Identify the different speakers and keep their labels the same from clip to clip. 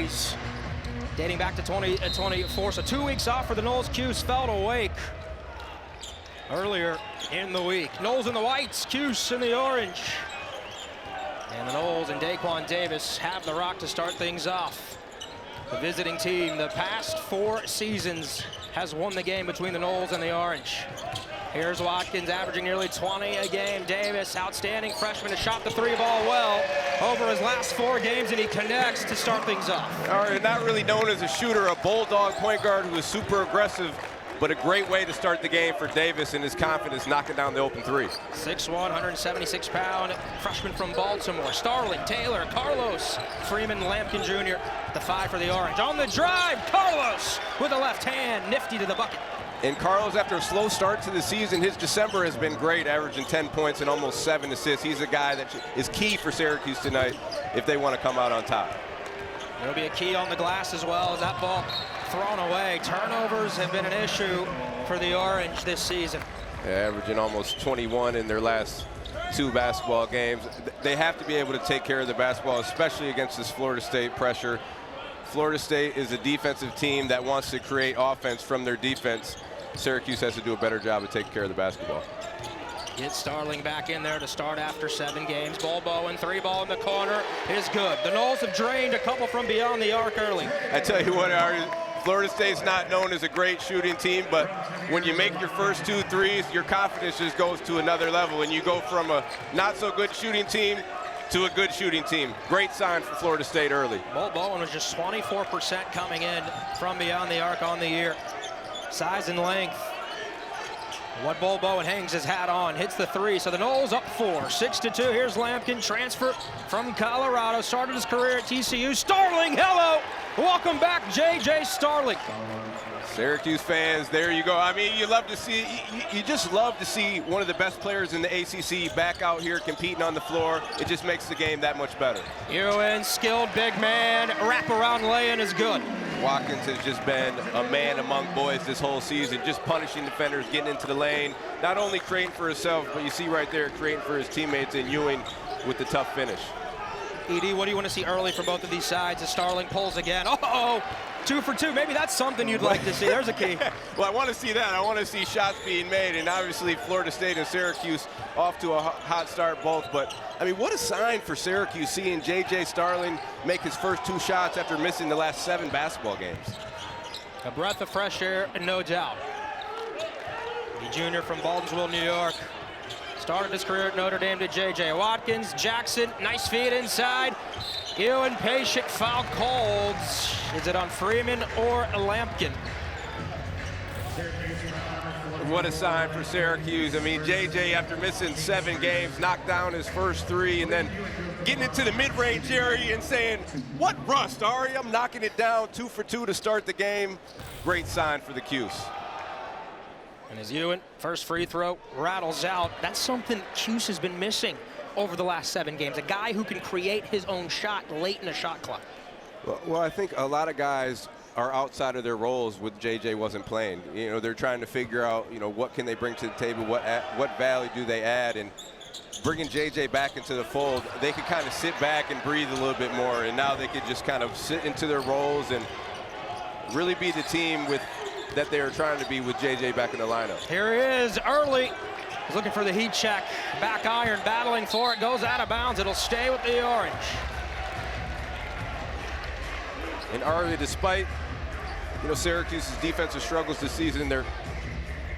Speaker 1: injuries dating back to 2024. So 2 weeks off for the Noles. Cuse fell to wake earlier in the week. Noles in the whites, Cuse in the orange. And the Noles and Daquan Davis have the rock to start things off. The visiting team, the past 4 seasons, has won the game between the Noles and the orange. Here's Watkins averaging nearly 20 a game. Davis, outstanding freshman, has shot the 3-ball well over his last 4 games, and he connects to start things off.
Speaker 2: All right, not really known as a shooter, a bulldog point guard who is super aggressive, but a great way to start the game for Davis and his confidence knocking down the open 3.
Speaker 1: 6'1", 176-pound freshman from Baltimore. Starling, Taylor, Carlos, Freeman, Lampkin Jr., the 5 for the orange. On the drive, Carlos with the left hand, nifty to the bucket.
Speaker 2: And Carlos, after a slow start to the season, his December has been great, averaging 10 points and almost 7 assists. He's a guy that is key for Syracuse tonight if they want to come out on top.
Speaker 1: There'll be a key on the glass as well as that ball thrown away. Turnovers have been an issue for the orange this season.
Speaker 2: Yeah, averaging almost 21 in their last 2 basketball games. They have to be able to take care of the basketball, especially against this Florida State pressure. Florida State is a defensive team that wants to create offense from their defense. Syracuse has to do a better job of taking care of the basketball.
Speaker 1: Get Starling back in there to start after 7 games. Bol Bowen, 3-ball in the corner is good. The Noles have drained a couple from beyond the arc early.
Speaker 2: I tell you what, Florida State's not known as a great shooting team, but when you make your first 2 threes, your confidence just goes to another level, and you go from a not-so-good shooting team to a good shooting team. Great sign for Florida State early.
Speaker 1: Bol Bowen was just 24% coming in from beyond the arc on the year. Size and length. What Bol Bowen hangs his hat on, hits the 3, so the Noles up 4, 6-2. Here's Lampkin, transfer from Colorado, started his career at TCU. Starling, hello! Welcome back, J.J. Starling.
Speaker 2: Syracuse fans, there you go. I mean, you love to see, you just love to see one of the best players in the ACC back out here competing on the floor. It just makes the game that much better.
Speaker 1: Ewan, skilled big man, wraparound lay-in is good.
Speaker 2: Watkins has just been a man among boys this whole season, just punishing defenders, getting into the lane, not only creating for himself, but you see right there, creating for his teammates, and Ewing with the tough finish.
Speaker 1: Edie, what do you want to see early from both of these sides as Starling pulls again? Uh-oh, 2 for 2. Maybe that's something you'd like to see. There's a key.
Speaker 2: Well, I want to see that. I want to see shots being made, and obviously Florida State and Syracuse off to a hot start both. But, I mean, what a sign for Syracuse seeing J.J. Starling make his first 2 shots after missing the last 7 basketball games.
Speaker 1: A breath of fresh air, no doubt. The junior from Baldwinsville, New York. Started his career at Notre Dame to J.J. Watkins. Jackson, nice feed inside. Ewan, patient, foul called. Is it on Freeman or Lampkin?
Speaker 2: What a sign for Syracuse. I mean, J.J., after missing 7 games, knocked down his first 3, and then getting into the mid-range area and saying, what rust, Ari? I'm knocking it down, 2 for 2 to start the game. Great sign for the Cuse.
Speaker 1: And as Ewan, first free throw, rattles out. That's something Cuse has been missing over the last 7 games. A guy who can create his own shot late in the shot clock.
Speaker 2: Well, I think a lot of guys are outside of their roles with J.J. wasn't playing. You know, they're trying to figure out, you know, what can they bring to the table, what value do they add, and bringing J.J. back into the fold, they could kind of sit back and breathe a little bit more, and now they could just kind of sit into their roles and really be the team that they were trying to be with J.J. back in the lineup.
Speaker 1: Here he is early. He's looking for the heat check. Back iron, battling for it, goes out of bounds. It'll stay with the orange.
Speaker 2: And Arlie, despite, you know, Syracuse's defensive struggles this season, they're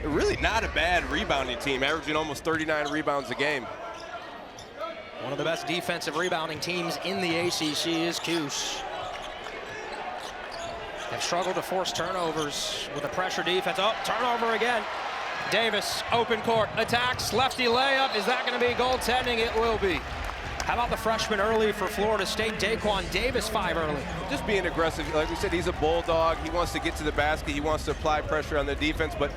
Speaker 2: really not a bad rebounding team, averaging almost 39 rebounds a game.
Speaker 1: One of the best defensive rebounding teams in the ACC is Cuse. They've struggled to force turnovers with a pressure defense. Oh, turnover again. Davis, open court, attacks, lefty layup. Is that going to be goaltending? It will be. How about the freshman early for Florida State, Daquan Davis, 5 early.
Speaker 2: Just being aggressive. Like we said, he's a bulldog. He wants to get to the basket. He wants to apply pressure on the defense. But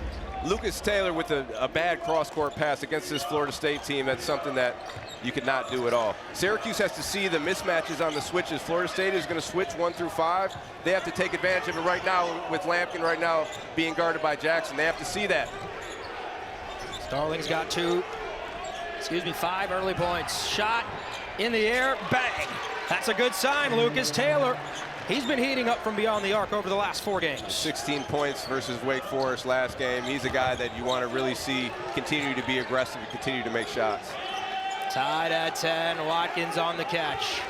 Speaker 2: Lucas Taylor with a bad cross-court pass against this Florida State team, that's something that you could not do at all. Syracuse has to see the mismatches on the switches. Florida State is going to switch 1 through 5. They have to take advantage of it right now with Lampkin right now being guarded by Jackson. They have to see that.
Speaker 1: Starling's got 5 early points. Shot in the air, bang. That's a good sign. Lucas Taylor He's been heating up from beyond the arc over the last 4 games.
Speaker 2: 16 points versus Wake Forest last game. He's a guy that you want to really see continue to be aggressive and continue to make shots.
Speaker 1: Tied at 10, Watkins on the catch.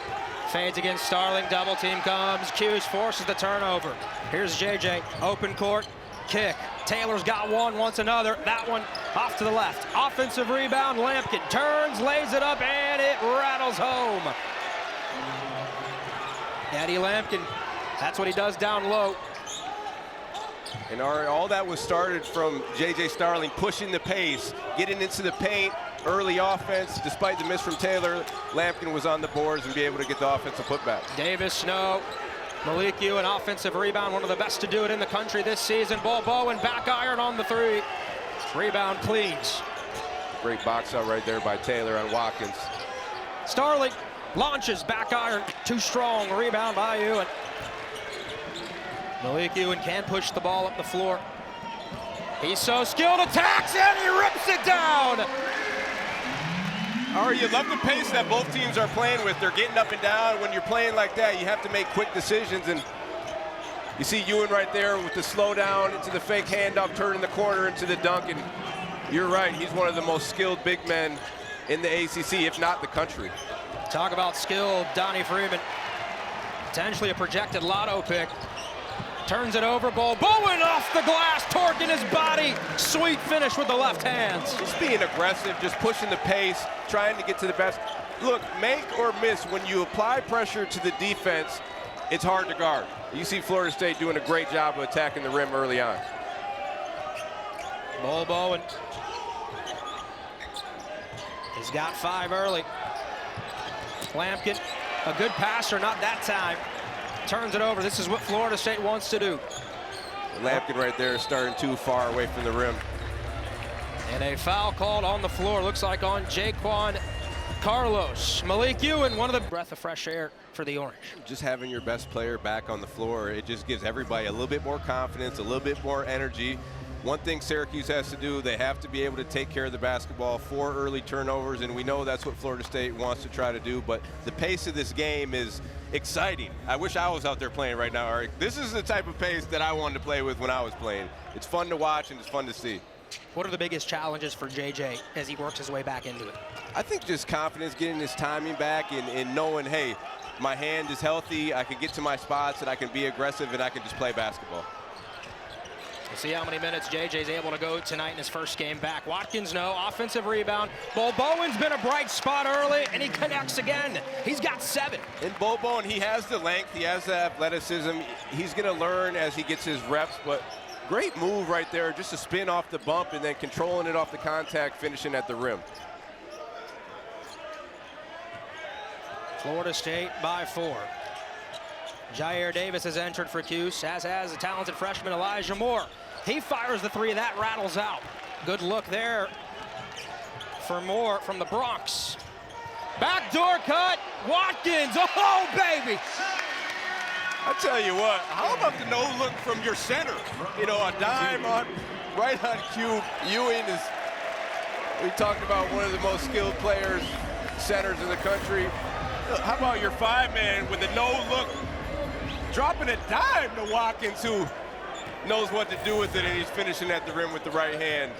Speaker 1: Fades against Starling, double team comes. Hughes forces the turnover. Here's JJ, open court, kick. Taylor's got one, wants another. That one off to the left. Offensive rebound, Lampkin turns, lays it up, and it rattles home. Eddie Lampkin, that's what he does down low.
Speaker 2: And all that was started from J.J. Starling pushing the pace, getting into the paint, early offense. Despite the miss from Taylor, Lampkin was on the boards and be able to get the offensive putback.
Speaker 1: Davis, Snow, Malik Ewan, offensive rebound, one of the best to do it in the country this season. Bol Bowen, back iron on the 3. Rebound, please.
Speaker 2: Great box out right there by Taylor on Watkins.
Speaker 1: Starling launches, back iron, too strong. Rebound by Ewan. Malik Ewan can push the ball up the floor. He's so skilled, attacks, and he rips it down.
Speaker 2: Ari, you love the pace that both teams are playing with. They're getting up and down. When you're playing like that, you have to make quick decisions. And you see Ewan right there with the slowdown into the fake handoff, turning the corner into the dunk. And you're right, he's one of the most skilled big men in the ACC, if not the country.
Speaker 1: Talk about skill, Donnie Freeman. Potentially a projected lotto pick. Turns it over, Bol Bowen off the glass, torque in his body. Sweet finish with the left hand.
Speaker 2: Just being aggressive, just pushing the pace, trying to get to the best. Look, make or miss, when you apply pressure to the defense, it's hard to guard. You see Florida State doing a great job of attacking the rim early on.
Speaker 1: Bol Bowen. He's got 5 early. Lampkin, a good passer, not that time. Turns it over. This is what Florida State wants to do.
Speaker 2: Lampkin right there starting too far away from the rim.
Speaker 1: And a foul called on the floor. Looks like on Jaquan Carlos. Malik Ewan, one of the breath of fresh air for the Orange.
Speaker 2: Just having your best player back on the floor, it just gives everybody a little bit more confidence, a little bit more energy. One thing Syracuse has to do, they have to be able to take care of the basketball, 4 early turnovers, and we know that's what Florida State wants to try to do, but the pace of this game is exciting. I wish I was out there playing right now, Eric. This is the type of pace that I wanted to play with when I was playing. It's fun to watch and it's fun to see.
Speaker 1: What are the biggest challenges for JJ as he works his way back into it?
Speaker 2: I think just confidence, getting his timing back and knowing, hey, my hand is healthy, I can get to my spots and I can be aggressive and I can just play basketball.
Speaker 1: We'll see how many minutes JJ's able to go tonight in his first game back. Watkins, no. Offensive rebound. Bol Bowen's been a bright spot early, and he connects again. He's got 7.
Speaker 2: And Bol Bowen, he has the length, he has the athleticism. He's going to learn as he gets his reps, but great move right there, just a spin off the bump and then controlling it off the contact, finishing at the rim.
Speaker 1: Florida State by 4. Jamir Davis has entered for Cuse, as has the talented freshman Elijah Moore. He fires the 3, that rattles out. Good look there for Moore from the Bronx. Backdoor cut, Watkins, oh baby!
Speaker 2: I tell you what, how about the no look from your center? You know, a dime on, right on cue. Ewing is, we talked about one of the most skilled players, centers in the country. How about your 5-man with a no look? Dropping a dime to Watkins, who knows what to do with it, and he's finishing at the rim with the right hand.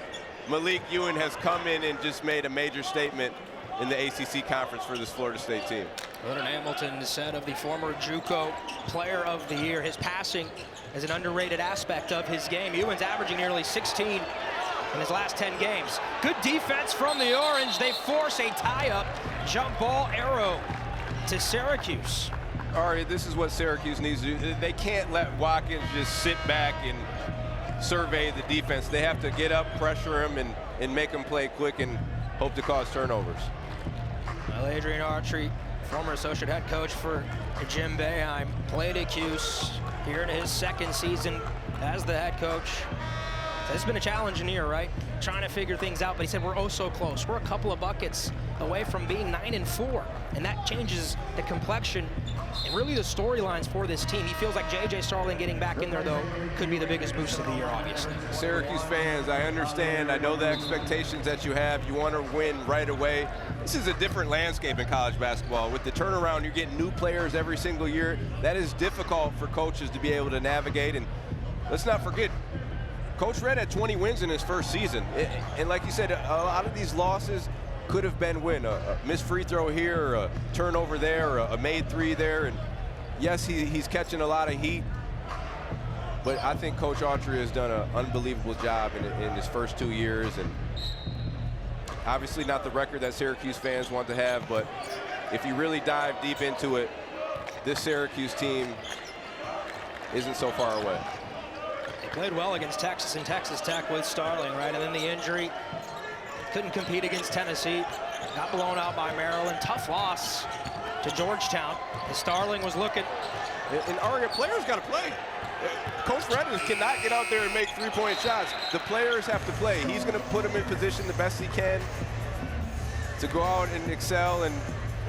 Speaker 2: Malik Ewan has come in and just made a major statement in the ACC conference for this Florida State team.
Speaker 1: Leonard Hamilton said of the former JUCO Player of the Year, his passing is an underrated aspect of his game. Ewan's averaging nearly 16 in his last 10 games. Good defense from the Orange. They force a tie-up jump ball arrow to Syracuse.
Speaker 2: Ari, this is what Syracuse needs to do. They can't let Watkins just sit back and survey the defense. They have to get up, pressure him, and make him play quick and hope to cause turnovers.
Speaker 1: Well, Adrian Archery, former associate head coach for Jim Boeheim, played at Cuse here in his 2nd season as the head coach. So it's been a challenging year, right? Trying to figure things out, but he said we're oh so close. We're a couple of buckets away from being 9-4, and that changes the complexion and really the storylines for this team. He feels like J.J. Starling getting back in there, though, could be the biggest boost of the year, obviously.
Speaker 2: Syracuse fans, I understand. I know the expectations that you have. You want to win right away. This is a different landscape in college basketball. With the turnaround, you're getting new players every single year. That is difficult for coaches to be able to navigate. And let's not forget, Coach Red had 20 wins in his first season. And like you said, a lot of these losses could have been win. A missed free throw here, or a turnover there, or a made three there. And yes, he's catching a lot of heat. But I think Coach Autry has done an unbelievable job in his first 2 years. And obviously not the record that Syracuse fans want to have, but if you really dive deep into it, this Syracuse team isn't so far away.
Speaker 1: They played well against Texas and Texas Tech with Starling, right? And then the injury, couldn't compete against Tennessee, got blown out by Maryland. Tough loss to Georgetown. And Starling was looking.
Speaker 2: And Aria, players got to play. Coach Reddins cannot get out there and make three-point shots. The players have to play. He's going to put them in position the best he can to go out and excel and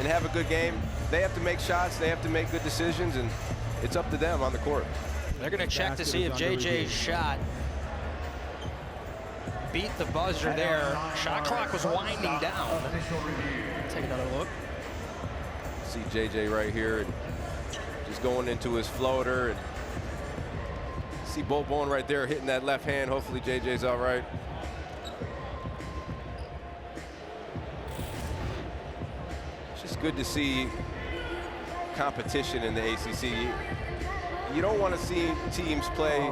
Speaker 2: have a good game. They have to make shots. They have to make good decisions, and it's up to them on the court.
Speaker 1: They're going to check to see if JJ's shot beat the buzzer there. Shot clock was winding down. Take another look.
Speaker 2: See JJ right here, and just going into his floater. And see Bol Bowen right there hitting that left hand. Hopefully JJ's all right. It's just good to see competition in the ACC. You don't want to see teams play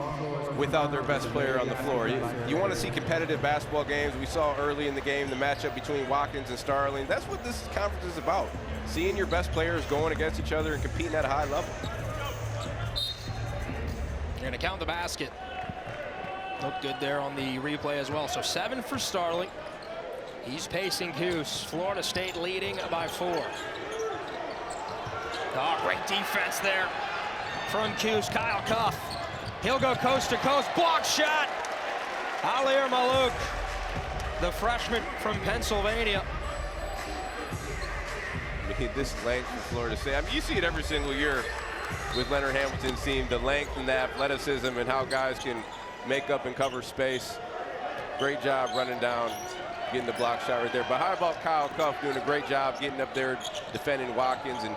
Speaker 2: without their best player on the floor. You want to see competitive basketball games. We saw early in the game the matchup between Watkins and Starling. That's what this conference is about. Seeing your best players going against each other and competing at a high level.
Speaker 1: You're going to count the basket. Looked good there on the replay as well. So 7 for Starling. He's pacing Cuse. Florida State leading by 4. Oh, great defense there from Cuse. Kyle Cuff. He'll go coast to coast. Block shot. Alir Malouk, the freshman from Pennsylvania.
Speaker 2: I mean, this length from Florida State. I mean, you see it every single year with Leonard Hamilton's team, the length and the athleticism and how guys can make up and cover space. Great job running down, getting the block shot right there. But how about Kyle Cuff doing a great job getting up there, defending Watkins, and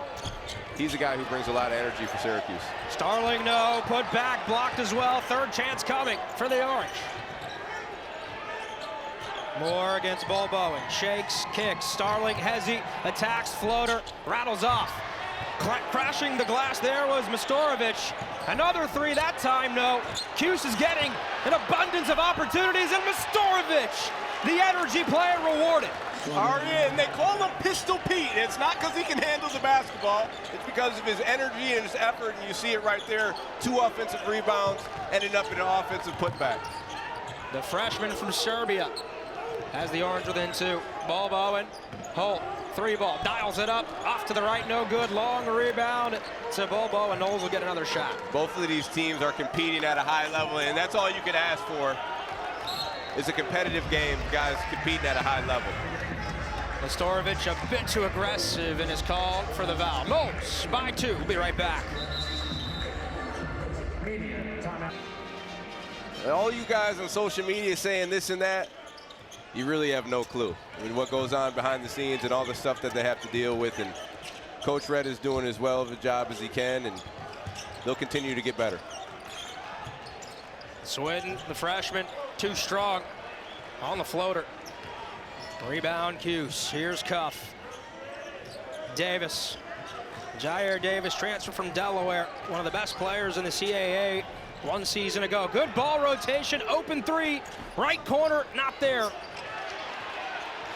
Speaker 2: he's a guy who brings a lot of energy for Syracuse.
Speaker 1: Starling, no, put back, blocked as well. Third chance coming for the Orange. Moore against Bol Bowen, shakes, kicks. Starling, hesi, attacks, floater, rattles off. Crashing the glass there was Mastorovic. Another three, that time no. Cuse is getting an abundance of opportunities, and Mastorovic, the energy player, rewarded.
Speaker 2: And they call him Pistol Pete. It's not because he can handle the basketball. It's because of his energy and his effort, and you see it right there. 2 offensive rebounds, ending up in an offensive putback.
Speaker 1: The freshman from Serbia has the Orange within 2. Bol Bowen, Holt, 3 ball, dials it up, off to the right, no good. Long rebound to Bol Bowen. Knowles will get another shot.
Speaker 2: Both of these teams are competing at a high level, and that's all you can ask for. Is a competitive game, guys competing at a high level.
Speaker 1: Mastorovic a bit too aggressive in his call for the foul. Knowles by 2. We'll be right back.
Speaker 2: All you guys on social media saying this and that, you really have no clue. I mean, what goes on behind the scenes and all the stuff that they have to deal with. And Coach Red is doing as well of a job as he can, and they'll continue to get better.
Speaker 1: Swinton, the freshman, too strong on the floater. Rebound Cuse. Here's Cuff. Davis. Jair Davis, transfer from Delaware. One of the best players in the CAA 1 season ago. Good ball rotation. Open 3. Right corner. Not there.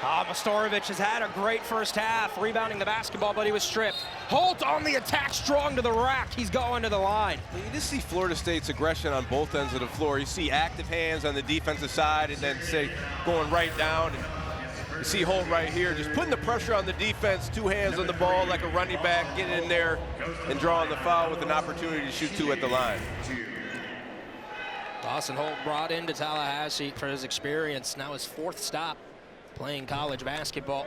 Speaker 1: Mastorovic has had a great first half, rebounding the basketball, but he was stripped. Holt on the attack, strong to the rack. He's going to the line.
Speaker 2: You just see Florida State's aggression on both ends of the floor. You see active hands on the defensive side, and then say going right down. And you see Holt right here, just putting the pressure on the defense. 2 hands on the ball like a running back, getting in there and drawing the foul with an opportunity to shoot 2 at the line.
Speaker 1: Boston Holt brought into Tallahassee for his experience. Now his 4th stop playing college basketball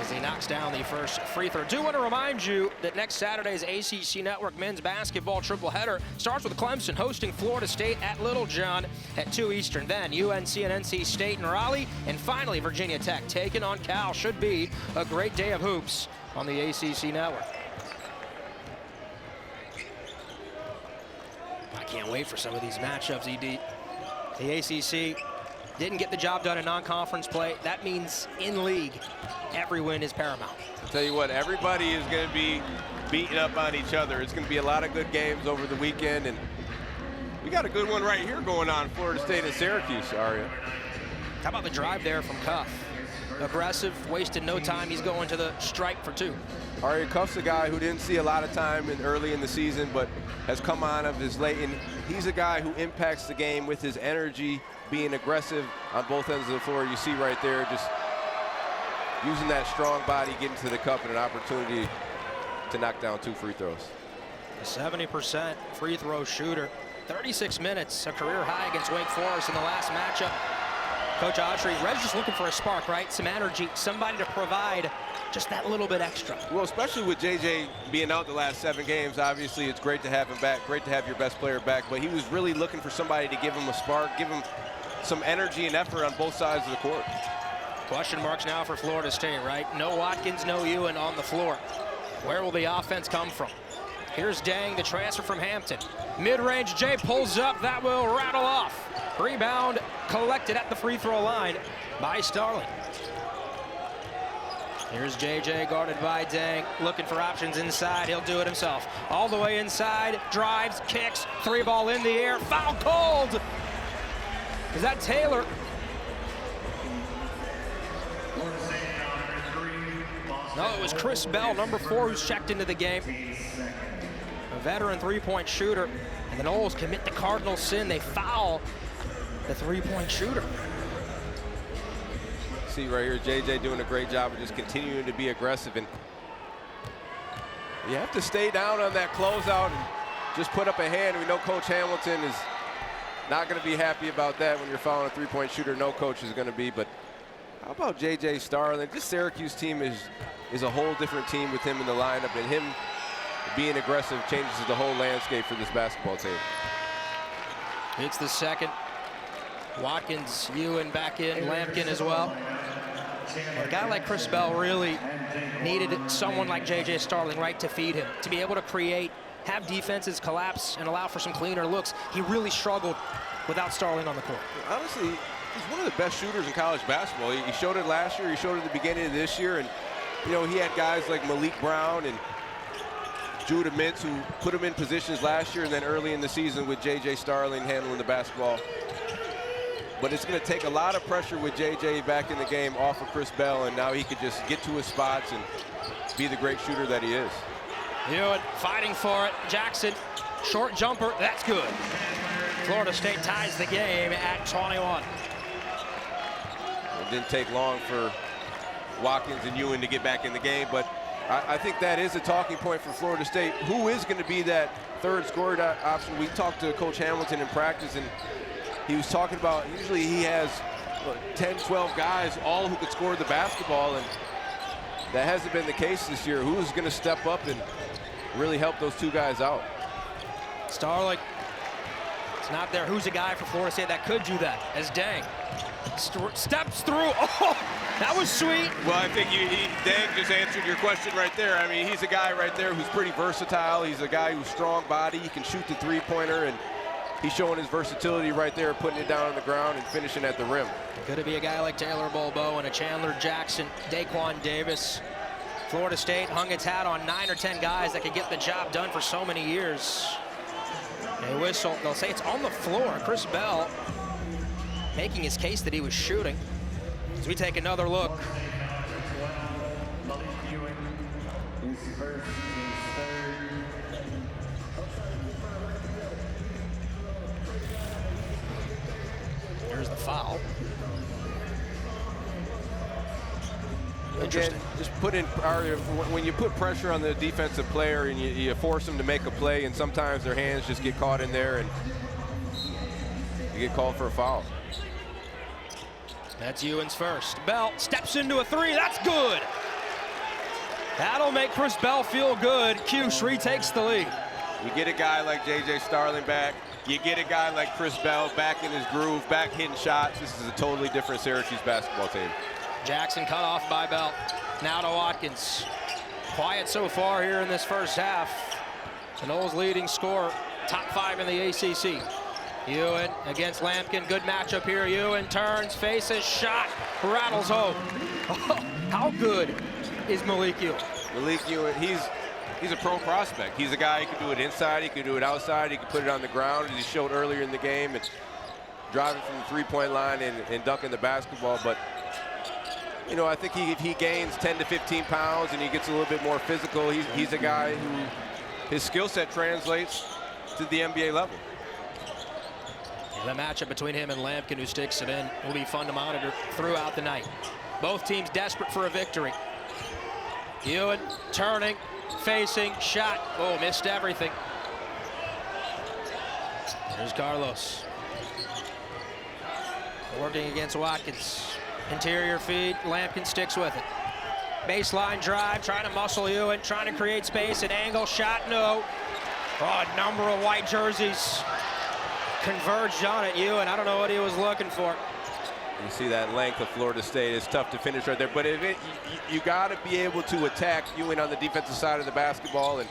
Speaker 1: as he knocks down the first free throw. Do want to remind you that next Saturday's ACC Network men's basketball tripleheader starts with Clemson hosting Florida State at Littlejohn at 2 Eastern. Then UNC and NC State in Raleigh. And finally, Virginia Tech taking on Cal. Should be a great day of hoops on the ACC Network. I can't wait for some of these matchups, ED. The ACC didn't get the job done in non-conference play. That means in league, every win is paramount.
Speaker 2: I'll tell you what, everybody is going to be beating up on each other. It's going to be a lot of good games over the weekend, and we got a good one right here going on, Florida State and Syracuse, Aria.
Speaker 1: How about the drive there from Cuff? Aggressive, wasted no time. He's going to the strike for 2.
Speaker 2: Aria, Cuff's a guy who didn't see a lot of time early in the season, but has come on of his late, and he's a guy who impacts the game with his energy, being aggressive on both ends of the floor. You see right there, just using that strong body, getting to the cup, and an opportunity to knock down 2 free throws.
Speaker 1: A 70% free throw shooter. 36 minutes, a career high against Wake Forest in the last matchup. Coach Autry, Red's just looking for a spark, right? Some energy, somebody to provide just that little bit extra.
Speaker 2: Well, especially with JJ being out the last 7 games, obviously it's great to have him back, great to have your best player back, but he was really looking for somebody to give him a spark, give him some energy and effort on both sides of the court.
Speaker 1: Question marks now for Florida State, right? No Watkins, no Ewan on the floor. Where will the offense come from? Here's Dang, the transfer from Hampton. Mid-range, Jay pulls up, that will rattle off. Rebound collected at the free throw line by Starling. Here's JJ guarded by Dang, looking for options inside. He'll do it himself. All the way inside, drives, kicks, 3-ball in the air, foul called. Is that Taylor? No, it was Chris Bell, number 4, who's checked into the game. A veteran 3-point shooter. And the Noles commit the cardinal sin. They foul the 3-point shooter.
Speaker 2: See right here, JJ doing a great job of just continuing to be aggressive. And you have to stay down on that closeout and just put up a hand. We know Coach Hamilton is not going to be happy about that when you're fouling a 3-point shooter. No coach is going to be. But how about JJ Starling? This Syracuse team is a whole different team with him in the lineup, and him being aggressive changes the whole landscape for this basketball team.
Speaker 1: It's the second. Watkins, Ewan back in, Lampkin as well. And a guy like Chris Bell really needed someone like JJ Starling, right, to feed him, to be able to create, have defenses collapse and allow for some cleaner looks. He really struggled without Starling on the court.
Speaker 2: Honestly, he's one of the best shooters in college basketball. He showed it last year, he showed it at the beginning of this year, and you know, he had guys like Malik Brown and Judah Mintz who put him in positions last year, and then early in the season with JJ Starling handling the basketball. But it's going to take a lot of pressure with JJ back in the game off of Chris Bell, and now he could just get to his spots and be the great shooter that he is.
Speaker 1: Ewan fighting for it. Jackson, short jumper, that's good. Florida State ties the game at 21.
Speaker 2: It didn't take long for Watkins and Ewan to get back in the game, but I think that is a talking point for Florida State. Who is going to be that third scorer option? We talked to Coach Hamilton in practice, and he was talking about usually he has 10, 12 guys, all who could score the basketball, and that hasn't been the case this year. Who's going to step up and really help those 2 guys out?
Speaker 1: Starling, it's not there. Who's a guy for Florida State that could do that? As Dang steps through. Oh, that was sweet.
Speaker 2: Well, I think Dang just answered your question right there. I mean, he's a guy right there who's pretty versatile. He's a guy who's strong body. He can shoot the 3-pointer, and he's showing his versatility right there, putting it down on the ground and finishing at the rim.
Speaker 1: Could it be a guy like Taylor Bol Bowen, a Chandler Jackson, Daquan Davis? Florida State hung its hat on 9 or 10 guys that could get the job done for so many years. They whistle. They'll say it's on the floor. Chris Bell making his case that he was shooting. As we take another look. There's the foul. Interesting.
Speaker 2: Again, just put in, when you put pressure on the defensive player and you force them to make a play, and sometimes their hands just get caught in there, and You get called for a foul.
Speaker 1: That's Ewan's first. Bell steps into a three. That's good. That'll make Chris Bell feel good. Cuse retakes the lead.
Speaker 2: You get a guy like J.J. Starling back. You get a guy like Chris Bell back in his groove, back hitting shots. This is a totally different Syracuse basketball team.
Speaker 1: Jackson cut off by Bell. Now to Watkins. Quiet so far here in this first half. The Noles leading scorer, top 5 in the ACC. Ewan against Lampkin. Good matchup here. Ewan turns, faces, shot, rattles home. Oh, how good is Malik Ewan?
Speaker 2: Malik Ewan, he's a pro prospect. He's a guy who can do it inside, he can do it outside, he can put it on the ground, as he showed earlier in the game, and driving from the three-point line and dunking the basketball. But you know, I think if he gains 10 to 15 pounds and he gets a little bit more physical, he's a guy who his skill set translates to the NBA level.
Speaker 1: The matchup between him and Lampkin, who sticks it in, will be fun to monitor throughout the night. Both teams desperate for a victory. Ewan turning, facing, shot. Oh, missed everything. There's Carlos. Working against Watkins. Interior feed, Lampkin sticks with it. Baseline drive, trying to muscle Ewan, trying to create space, an angle shot, no. Oh, a number of white jerseys converged on it. Ewan, I don't know what he was looking for.
Speaker 2: You see that length of Florida State. It's tough to finish right there, but you got to be able to attack Ewan on the defensive side of the basketball, and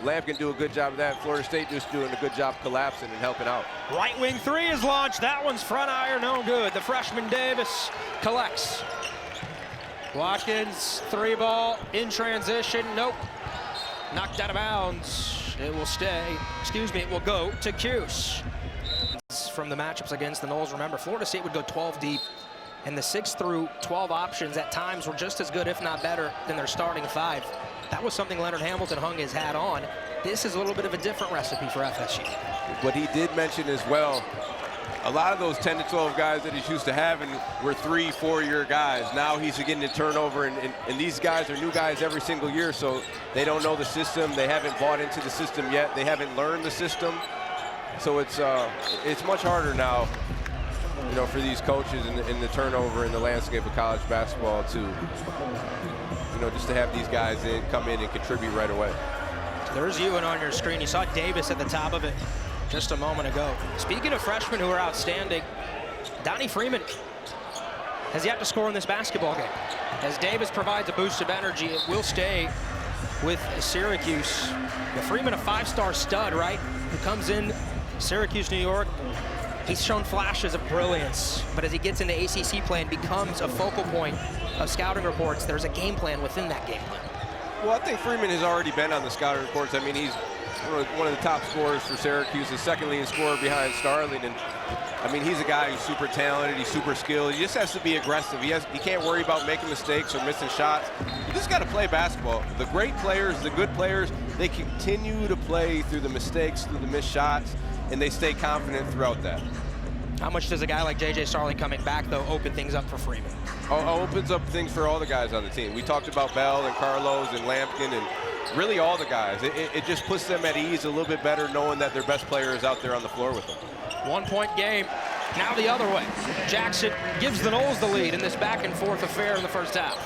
Speaker 2: Lampkin do a good job of that. Florida State just doing a good job collapsing and helping out.
Speaker 1: Right wing three is launched. That one's front iron, no good. The freshman Davis collects. Watkins, three ball in transition. Nope. Knocked out of bounds. It will stay. Excuse me, it will go to Cuse. From the matchups against the Noles, remember, Florida State would go 12 deep, and the 6 through 12 options at times were just as good, if not better, than their starting 5. That was something Leonard Hamilton hung his hat on. This is a little bit of a different recipe for FSU.
Speaker 2: What he did mention as well, a lot of those 10 to 12 guys that he's used to having were 3-4-year guys. Now he's getting to turnover, and these guys are new guys every single year, so they don't know the system. They haven't bought into the system yet. They haven't learned the system. So it's much harder now, you know, for these coaches in the turnover in the landscape of college basketball to, you know, just to have these guys come in and contribute right away.
Speaker 1: There's Ewan on your screen. You saw Davis at the top of it just a moment ago. Speaking of freshmen who are outstanding, Donnie Freeman has yet to score in this basketball game. As Davis provides a boost of energy, it will stay with Syracuse. But Freeman, a 5-star stud, right, who comes in Syracuse, New York. He's shown flashes of brilliance, but as he gets into ACC play and becomes a focal point of scouting reports, there's a game plan within that game plan.
Speaker 2: Well, I think Freeman has already been on the scouting reports. I mean, he's one of the top scorers for Syracuse, the second leading scorer behind Starling. And I mean, he's a guy who's super talented, he's super skilled. He just has to be aggressive. He can't worry about making mistakes or missing shots. You just got to play basketball. The great players, the good players, they continue to play through the mistakes, through the missed shots, and they stay confident throughout that.
Speaker 1: How much does a guy like J.J. Starling coming back, though, open things up for Freeman?
Speaker 2: Opens up things for all the guys on the team. We talked about Bell and Carlos and Lampkin and really all the guys. It just puts them at ease a little bit better knowing that their best player is out there on the floor with them.
Speaker 1: 1-point game. Now the other way. Jackson gives the Noles the lead in this back-and-forth affair in the first half.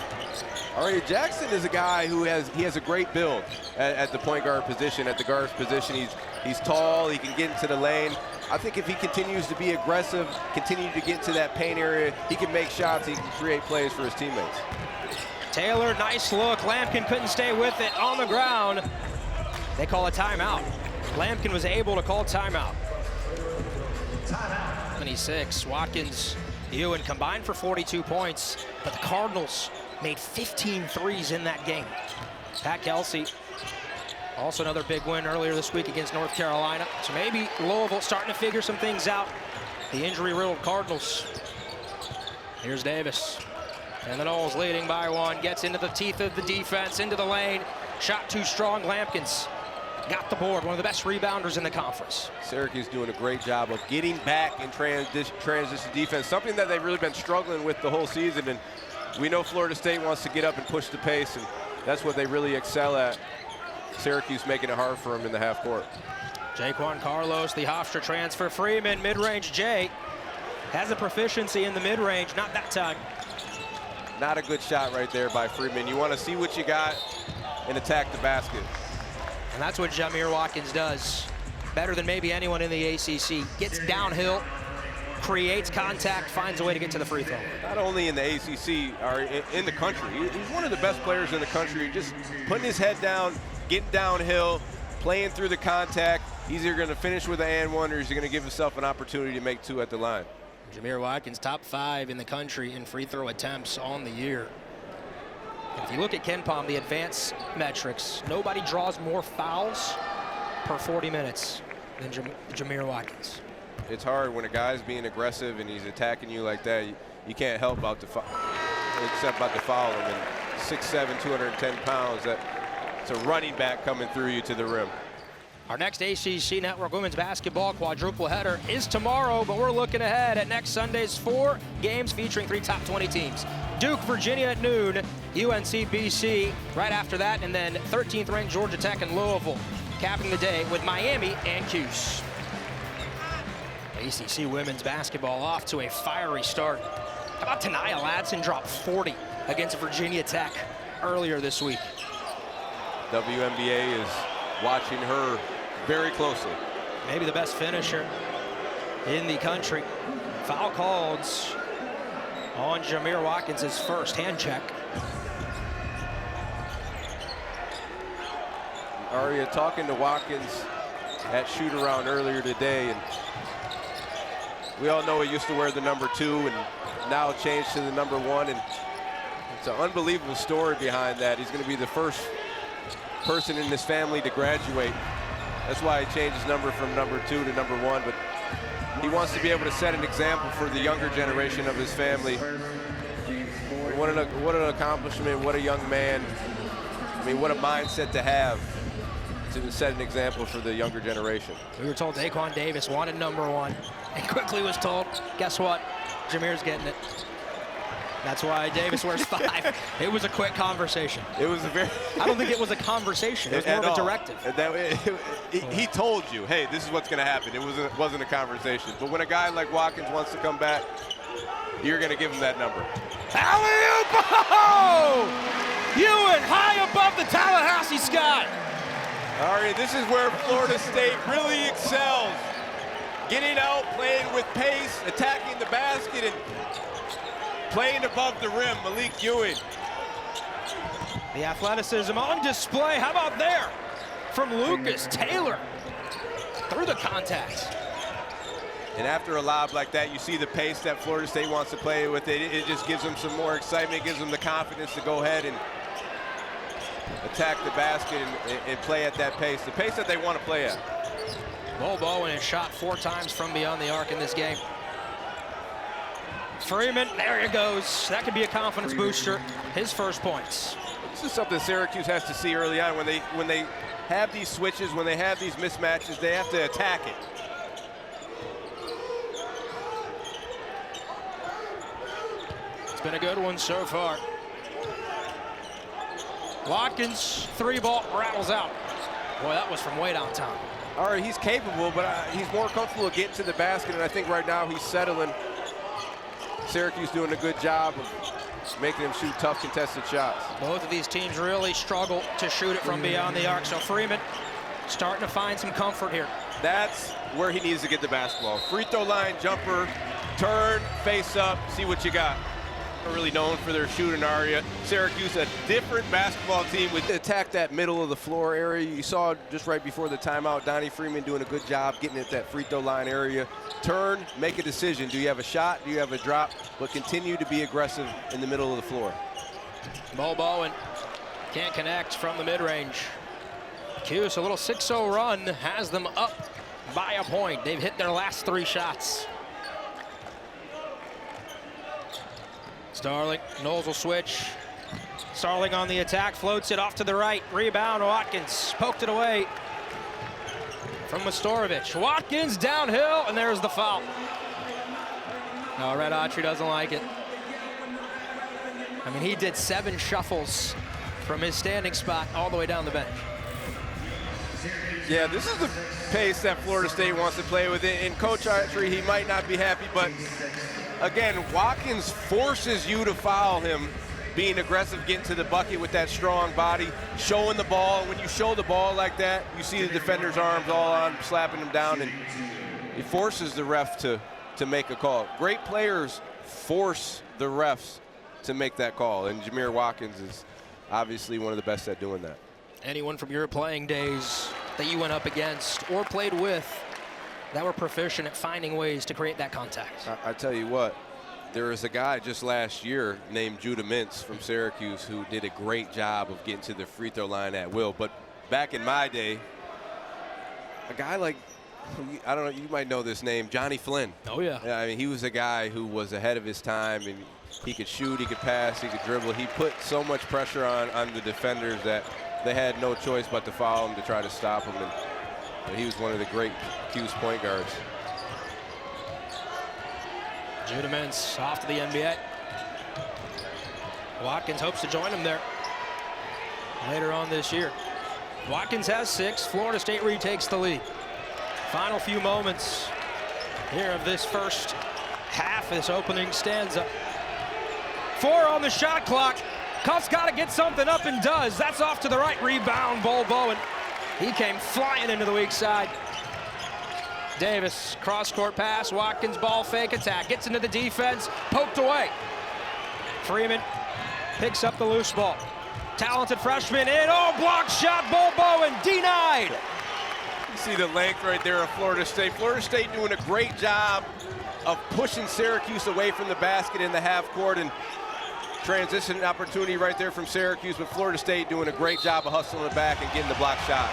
Speaker 2: All right, Jackson is a guy who has a great build at the point guard position, at the guard's position. He's tall, he can get into the lane. I think if he continues to be aggressive, continue to get to that paint area, he can make shots, he can create plays for his teammates.
Speaker 1: Taylor, nice look. Lampkin couldn't stay with it on the ground. They call a timeout. Lampkin was able to call timeout. 26, Watkins, Ewan combined for 42 points, but the Cardinals made 15 threes in that game. Pat Kelsey, also another big win earlier this week against North Carolina. So maybe Louisville starting to figure some things out. The injury-riddled Cardinals. Here's Davis. And the Noles leading by 1, gets into the teeth of the defense, into the lane. Shot too strong, Lampkins got the board, one of the best rebounders in the conference.
Speaker 2: Syracuse doing a great job of getting back in transition defense, something that they've really been struggling with the whole season. And we know Florida State wants to get up and push the pace, and that's what they really excel at. Syracuse making it hard for them in the half court.
Speaker 1: Jaquan Carlos, the Hofstra transfer. Freeman, mid-range Jay, has a proficiency in the mid-range, not that time.
Speaker 2: Not a good shot right there by Freeman. You want to see what you got and attack the basket.
Speaker 1: And that's what Jamir Watkins does. Better than maybe anyone in the ACC. Gets downhill, creates contact, finds a way to get to the free throw.
Speaker 2: Not only in the ACC, or in the country. He's one of the best players in the country. Just putting his head down, getting downhill, playing through the contact. He's either going to finish with an and one, or he's going to give himself an opportunity to make two at the line.
Speaker 1: Jamir Watkins, top 5 in the country in free throw attempts on the year. And if you look at KenPom, the advanced metrics, nobody draws more fouls per 40 minutes than Jamir Watkins.
Speaker 2: It's hard when a guy's being aggressive and he's attacking you like that. You can't help except about to foul him. And 6'7", 210 pounds, it's a running back coming through you to the rim.
Speaker 1: Our next ACC Network women's basketball quadruple header is tomorrow, but we're looking ahead at next Sunday's 4 games featuring 3 top 20 teams. Duke, Virginia at noon, UNC, BC right after that, and then 13th ranked Georgia Tech and Louisville capping the day with Miami and Cuse. ACC women's basketball off to a fiery start. How about Tanaya Ladson dropped 40 against Virginia Tech earlier this week?
Speaker 2: WNBA is watching her very closely.
Speaker 1: Maybe the best finisher in the country. Foul called on Jamir Watkins' first hand check.
Speaker 2: Aria talking to Watkins at shoot around earlier today, and we all know he used to wear the number 2 and now changed to the number 1, and it's an unbelievable story behind that. He's going to be the first person in his family to graduate. That's why he changed his number from number 2 to number 1, but he wants to be able to set an example for the younger generation of his family. What an accomplishment, what a young man. I mean, what a mindset to have to set an example for the younger generation.
Speaker 1: We were told Daquan Davis wanted number 1 and quickly was told, guess what? Jamir's getting it. That's why Davis wears 5. It was a quick conversation.
Speaker 2: It was a very...
Speaker 1: I don't think it was a conversation. It was more of a directive.
Speaker 2: He told you, hey, this is what's going to happen. It wasn't a conversation. But when a guy like Watkins wants to come back, you're going to give him that number.
Speaker 1: Alley-oop! Oh! Ewan high above the Tallahassee sky.
Speaker 2: All right, this is where Florida State really excels. Getting out, playing with pace, attacking the basket, and playing above the rim. Malik Ewing.
Speaker 1: The athleticism on display. How about there from Lucas Taylor through the contact.
Speaker 2: And after a lob like that, you see the pace that Florida State wants to play with. It just gives them some more excitement, gives them the confidence to go ahead and attack the basket and play at that pace, the pace that they want to play at.
Speaker 1: Bol Bowen has shot 4 times from beyond the arc in this game. Freeman, there he goes. That could be a confidence booster. His first points.
Speaker 2: This is something Syracuse has to see early on. When they have these switches, when they have these mismatches, they have to attack it.
Speaker 1: It's been a good one so far. Watkins, 3-ball, rattles out. Boy, that was from way downtown.
Speaker 2: All right, he's capable, but he's more comfortable getting to the basket, and I think right now he's settling. Syracuse doing a good job of making him shoot tough contested shots.
Speaker 1: Both of these teams really struggle to shoot it from beyond the arc, so Freeman starting to find some comfort here.
Speaker 2: That's where he needs to get the basketball. Free throw line, jumper, turn, face up, see what you got. They're really known for their shooting area. Syracuse, a different basketball team, with attack that middle of the floor area. You saw just right before the timeout, Donnie Freeman doing a good job getting at that free throw line area. Turn, make a decision. Do you have a shot? Do you have a drop? But continue to be aggressive in the middle of the floor.
Speaker 1: Bol Bowen can't connect from the mid-range. Cuse, a little 6-0 run, has them up by a point. They've hit their last 3 shots. Starling, Knowles will switch. Starling on the attack, floats it off to the right. Rebound, Watkins poked it away from Mastorovic. Watkins downhill, and there's the foul. No, Red Autry doesn't like it. I mean, he did 7 shuffles from his standing spot all the way down the bench.
Speaker 2: Yeah, this is the pace that Florida State wants to play with. In Coach Archery, he might not be happy, but again, Watkins forces you to foul him, being aggressive, getting to the bucket with that strong body, showing the ball. When you show the ball like that, you see the defender's arms all on, slapping him down, and it forces the ref to make a call. Great players force the refs to make that call, and Jamir Watkins is obviously one of the best at doing that.
Speaker 1: Anyone from your playing days that you went up against or played with that were proficient at finding ways to create that contact?
Speaker 2: I tell you what, there was a guy just last year named Judah Mintz from Syracuse who did a great job of getting to the free throw line at will. But back in my day, a guy like, I don't know, you might know this name, Johnny Flynn.
Speaker 1: Oh, yeah.
Speaker 2: I mean, he was a guy who was ahead of his time, and he could shoot, he could pass, he could dribble. He put so much pressure on the defenders that they had no choice but to foul him to try to stop him. And he was one of the great Cuse point guards.
Speaker 1: Judah Mintz off to the NBA. Watkins hopes to join him there later on this year. Watkins has 6. Florida State retakes the lead. Final few moments here of this first half, this opening stanza. 4 on the shot clock. Cuff's got to get something up and does. That's off to the right. Rebound, Bol Bowen. He came flying into the weak side. Davis, cross-court pass. Watkins, ball fake attack. Gets into the defense. Poked away. Freeman picks up the loose ball. Talented freshman in. Oh, block shot. Bol Bowen denied.
Speaker 2: You see the length right there of Florida State. Florida State doing a great job of pushing Syracuse away from the basket in the half court, and transition opportunity right there from Syracuse, but Florida State doing a great job of hustling it back and getting the block shot.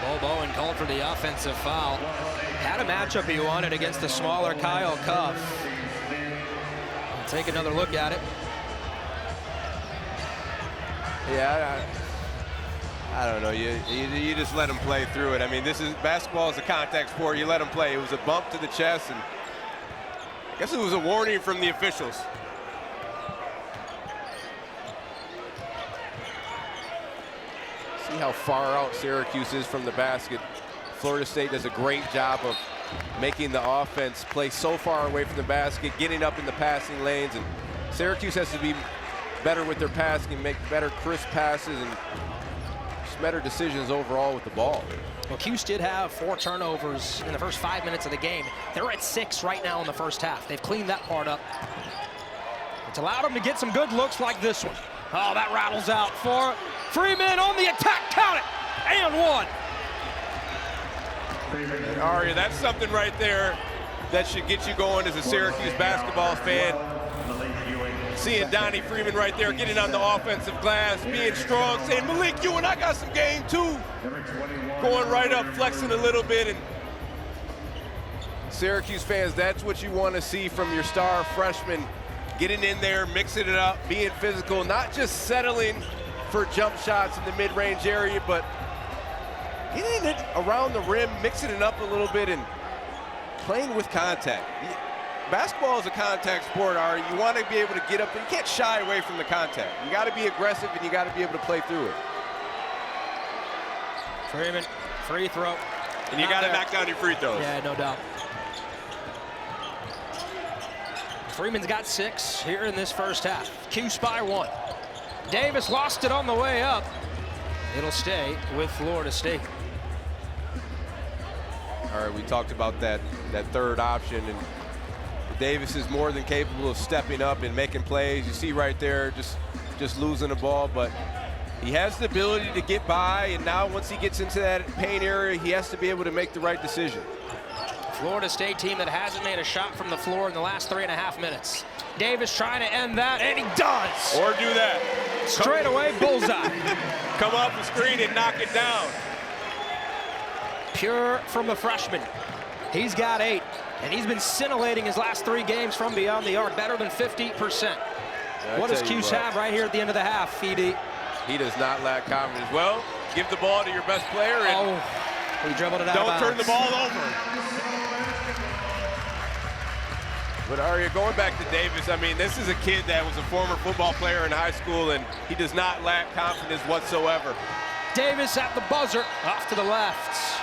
Speaker 1: Bol Bowen called for the offensive foul. Had a matchup he wanted against the smaller Kyle Cuff. We'll take another look at it.
Speaker 2: Yeah, I don't know. You just let him play through it. I mean, basketball is a contact sport. You let him play. It was a bump to the chest, and I guess it was a warning from the officials. See how far out Syracuse is from the basket. Florida State does a great job of making the offense play so far away from the basket, getting up in the passing lanes, and Syracuse has to be better with their passing, make better crisp passes, and just better decisions overall with the ball.
Speaker 1: Well, Cuse did have 4 turnovers in the first 5 minutes of the game. They're at 6 right now in the first half. They've cleaned that part up. It's allowed them to get some good looks like this one. Oh, that rattles out for Freeman on the attack. Count it. And 1.
Speaker 2: And Aria, that's something right there that should get you going as a Syracuse basketball fan. Seeing Donnie Freeman right there getting on the offensive glass, being strong, saying, Malik Ewing, I got some game too. Going right up, flexing a little bit. And Syracuse fans, that's what you want to see from your star freshman. Getting in there, mixing it up, being physical, not just settling for jump shots in the mid-range area, but getting it around the rim, mixing it up a little bit, and playing with contact. Basketball is a contact sport, Ari. You want to be able to get up there. You can't shy away from the contact. You got to be aggressive, and you got to be able to play through it.
Speaker 1: Freeman, free throw.
Speaker 2: And you got to knock down your free throws.
Speaker 1: Yeah, no doubt. Freeman's got 6 here in this first half. Cuse by 1. Davis lost it on the way up. It'll stay with Florida State.
Speaker 2: All right, we talked about that third option, and Davis is more than capable of stepping up and making plays. You see right there, just losing the ball, but he has the ability to get by, and now once he gets into that paint area, he has to be able to make the right decision.
Speaker 1: Florida State team that hasn't made a shot from the floor in the last 3.5 minutes. Davis trying to end that, and he does.
Speaker 2: Or do that.
Speaker 1: Straight away, bullseye.
Speaker 2: Come off the screen and knock it down.
Speaker 1: Pure from the freshman. He's got 8, and he's been scintillating his last 3 games from beyond the arc, better than 50%. What does Cuse have right here at the end of the half, Fede?
Speaker 2: He does not lack confidence. Well, give the ball to your best player, and
Speaker 1: he dribbled it out.
Speaker 2: Don't turn the ball over. But Aria, going back to Davis, I mean, this is a kid that was a former football player in high school, and he does not lack confidence whatsoever.
Speaker 1: Davis at the buzzer, off to the left.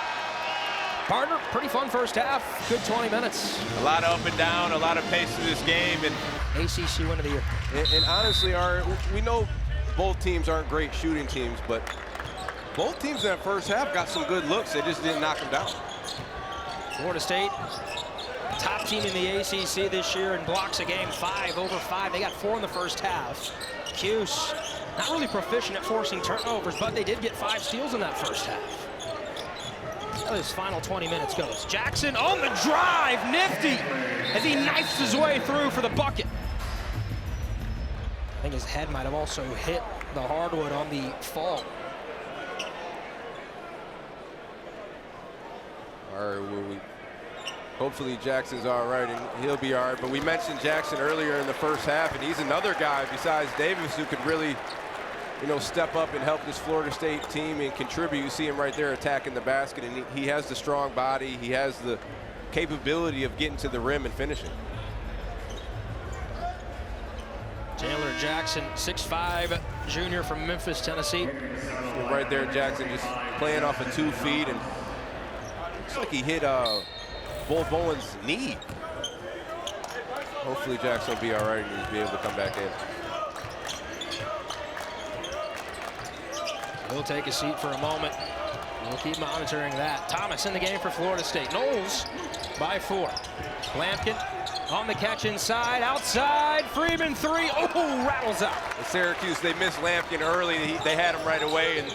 Speaker 1: Partner, pretty fun first half, good 20 minutes.
Speaker 3: A lot of up and down, a lot of pace to this game. And
Speaker 1: ACC win of the year.
Speaker 2: And honestly, we know both teams aren't great shooting teams, but both teams in that first half got some good looks. They just didn't knock them down.
Speaker 1: Florida State, top team in the ACC this year in blocks a game, 5 over 5. They got 4 in the first half. Cuse, not really proficient at forcing turnovers, but they did get 5 steals in that first half. How this final 20 minutes goes. Jackson on the drive, nifty, as he knifes his way through for the bucket. I think his head might have also hit the hardwood on the fall.
Speaker 2: All right, hopefully Jackson's all right, and he'll be all right. But we mentioned Jackson earlier in the first half, and he's another guy besides Davis who could really, step up and help this Florida State team and contribute. You see him right there attacking the basket, and he has the strong body. He has the capability of getting to the rim and finishing.
Speaker 1: Taylor Jackson, 6'5", junior from Memphis, Tennessee.
Speaker 2: And right there, Jackson just playing off of 2 feet, and looks like he hit Bol Bowen's knee. Hopefully Jackson will be all right and he'll be able to come back in.
Speaker 1: We'll take a seat for a moment. We'll keep monitoring that. Thomas in the game for Florida State. Noles by 4. Lampkin on the catch inside, outside. Freeman 3. Oh, rattles out.
Speaker 2: Syracuse, they missed Lampkin early. They had him right away, and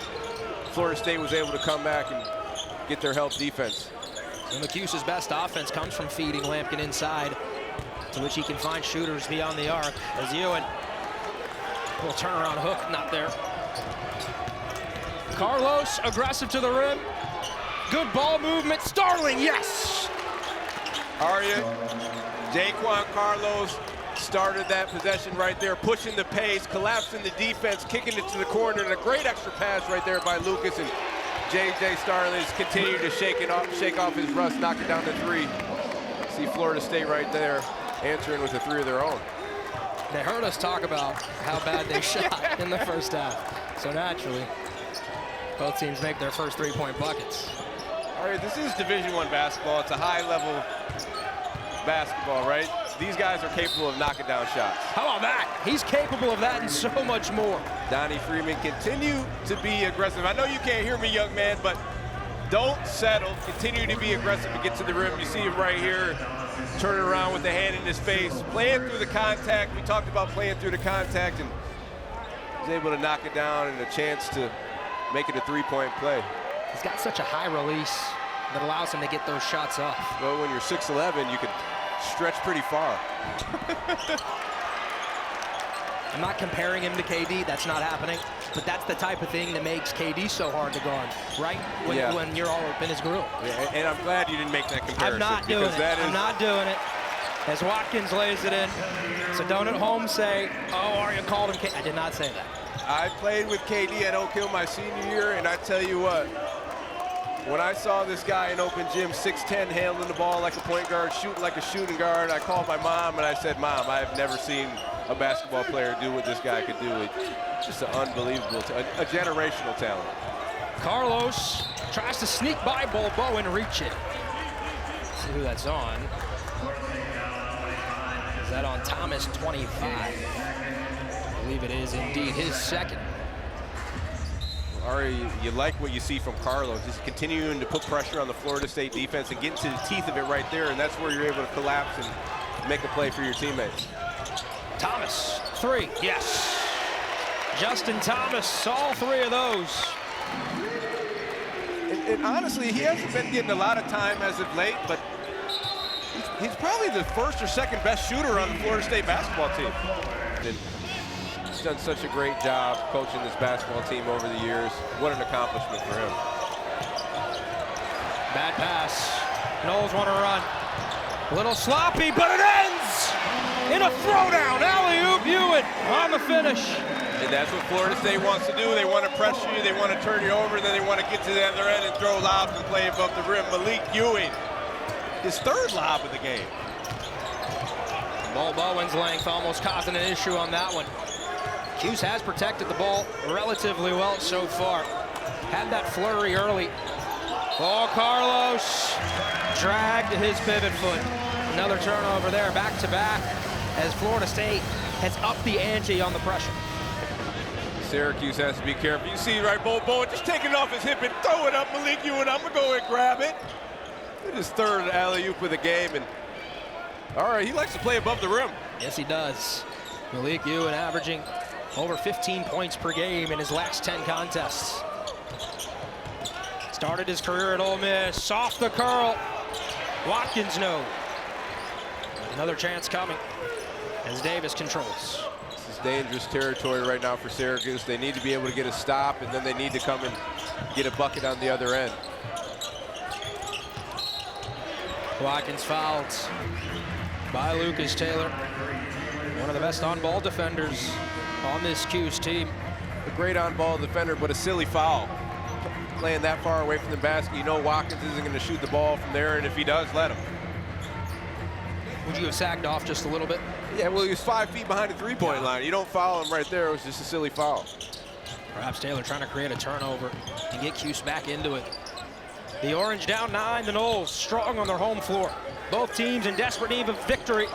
Speaker 2: Florida State was able to come back and get their help defense.
Speaker 1: And Cuse's best offense comes from feeding Lampkin inside, to which he can find shooters beyond the arc. As Ewan, little turnaround hook, not there. Carlos, aggressive to the rim. Good ball movement. Starling, yes!
Speaker 2: Aria, Daquan Carlos started that possession right there, pushing the pace, collapsing the defense, kicking it to the corner, and a great extra pass right there by Lucas. And J.J. Starling has continued to shake off his rust, knocking down the 3. See Florida State right there answering with a 3 of their own.
Speaker 1: They heard us talk about how bad they shot in the first half. So naturally, both teams make their first 3-point buckets.
Speaker 3: all right, this is Division I basketball. It's a high-level basketball, right? These guys are capable of knocking down shots.
Speaker 1: How about that? He's capable of that and so much more.
Speaker 2: Donnie Freeman
Speaker 3: Continue to be aggressive. I know you can't hear me, young man, but don't settle. Continue to be aggressive and get to the rim. You see him right here, turning around with the hand in his face, playing through the contact. We talked about playing through the contact, and
Speaker 2: was able to knock it down and a chance to make it a 3-point play.
Speaker 1: He's got such a high release that allows him to get those shots off.
Speaker 2: Well, when you're 6'11", you can stretch pretty far.
Speaker 1: I'm not comparing him to KD. That's not happening. But that's the type of thing that makes KD so hard to guard, right? When you're all up in his grill.
Speaker 3: Yeah, and I'm glad you didn't make that comparison.
Speaker 1: I'm not doing it. I'm not doing it. As Watkins lays it in. So don't at home say, oh, Arya called him KD. I did not say that.
Speaker 2: I played with KD at Oak Hill my senior year, and I tell you what, when I saw this guy in open gym, 6'10", handling the ball like a point guard, shooting like a shooting guard, I called my mom and I said, Mom, I've never seen a basketball player do what this guy could do. It's just an unbelievable, a generational talent.
Speaker 1: Carlos tries to sneak by Bol Bowen and reach it. Let's see who that's on. Is that on Thomas, 25? I believe it is indeed his second.
Speaker 2: Ari, you like what you see from Carlos. He's continuing to put pressure on the Florida State defense and get into the teeth of it right there, and that's where you're able to collapse and make a play for your teammates.
Speaker 1: Thomas, 3, yes. Justin Thomas, all 3 of those.
Speaker 2: And honestly, he hasn't been getting a lot of time as of late, but he's probably the first or second best shooter on the Florida State basketball team. And he's done such a great job coaching this basketball team over the years. What an accomplishment for him.
Speaker 1: Bad pass. Noles want to run. A little sloppy, but it ends in a throwdown. Alley-oop Ewan on the finish.
Speaker 2: And that's what Florida State wants to do. They want to pressure you, they want to turn you over, and then they want to get to the other end and throw lobs and play above the rim. Malik Ewing, his 3rd lob of the game.
Speaker 1: Bol Bowen's length almost causing an issue on that one. Cuse has protected the ball relatively well so far. Had that flurry early. Oh, Carlos dragged his pivot foot. Another turnover there, back-to-back, as Florida State has upped the ante on the pressure.
Speaker 3: Syracuse has to be careful. You see, right, Bol Bowen just taking it off his hip and throw it up. Malik Ewan, I'm going to go and grab it. His third alley-oop of the game. And all right, he likes to play above the rim.
Speaker 1: Yes, he does. Malik Ewan averaging over 15 points per game in his last 10 contests. Started his career at Ole Miss. Off the curl. Watkins, no. Another chance coming as Davis controls.
Speaker 2: This is dangerous territory right now for Syracuse. They need to be able to get a stop, and then they need to come and get a bucket on the other end.
Speaker 1: Watkins fouled by Lucas Taylor, one of the best on-ball defenders on this Cuse team.
Speaker 2: A great on-ball defender, but a silly foul. Playing that far away from the basket, you know Watkins isn't going to shoot the ball from there, and if he does, let him.
Speaker 1: Would you have sagged off just a little bit?
Speaker 2: Yeah, well, he was 5 feet behind the three-point line. You don't foul him right there. It was just a silly foul.
Speaker 1: Perhaps Taylor trying to create a turnover and get Cuse back into it. The Orange down 9, the Noles strong on their home floor. Both teams in desperate need of victory.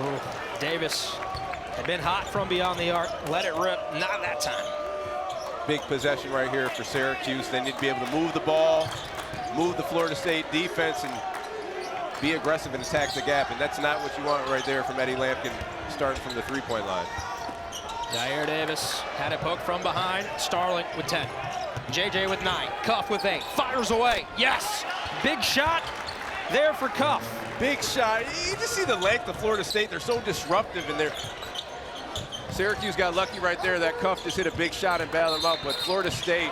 Speaker 1: Ooh, Davis had been hot from beyond the arc. Let it rip, not that time.
Speaker 2: Big possession right here for Syracuse. They need to be able to move the ball, move the Florida State defense, and be aggressive and attack the gap. And that's not what you want right there from Eddie Lampkin starting from the three-point line.
Speaker 1: Jamir Davis had it poked from behind. Starling with 10. JJ with 9. Cuff with 8. Fires away. Yes! Big shot there for Cuff.
Speaker 2: Big shot. You just see the length of Florida State. They're so disruptive, and Syracuse got lucky right there. That Cuff just hit a big shot and bailed him out, but Florida State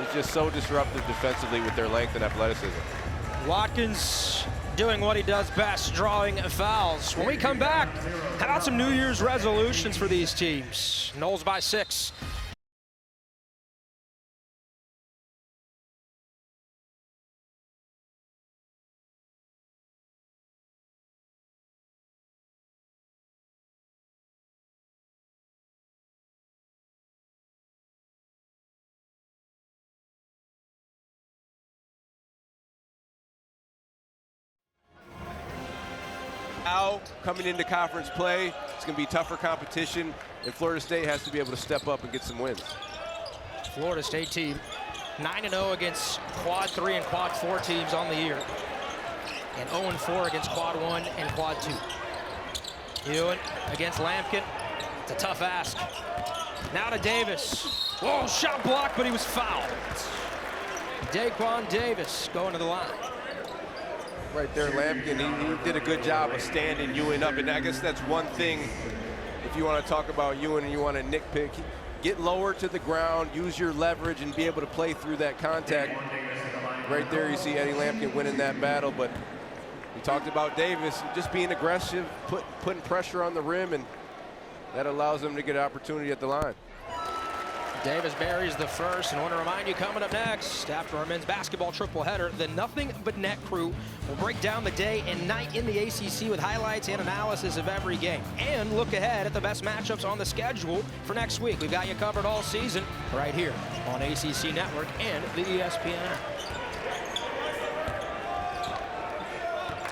Speaker 2: is just so disruptive defensively with their length and athleticism.
Speaker 1: Watkins doing what he does best, drawing fouls. When we come back, how about some New Year's resolutions for these teams? Noles by 6.
Speaker 2: Now, coming into conference play, it's going to be tougher competition, and Florida State has to be able to step up and get some wins.
Speaker 1: Florida State team 9-0 against quad 3 and quad 4 teams on the year, and 0-4 against quad 1 and quad 2. Ewan against Lampkin. It's a tough ask. Now to Davis. Whoa, shot blocked, but he was fouled. Daquan Davis going to the line.
Speaker 2: Right there, Lampkin, he did a good job of standing Ewan up, and I guess that's one thing, if you want to talk about Ewan and you want to nitpick, get lower to the ground, use your leverage, and be able to play through that contact. Right there, you see Eddie Lampkin winning that battle, but we talked about Davis just being aggressive, putting pressure on the rim, and that allows them to get an opportunity at the line.
Speaker 1: Davis buries the first, and I want to remind you, coming up next, after our men's basketball triple header, the Nothing But Net crew will break down the day and night in the ACC with highlights and analysis of every game, and look ahead at the best matchups on the schedule for next week. We've got you covered all season right here on ACC Network and the ESPN app.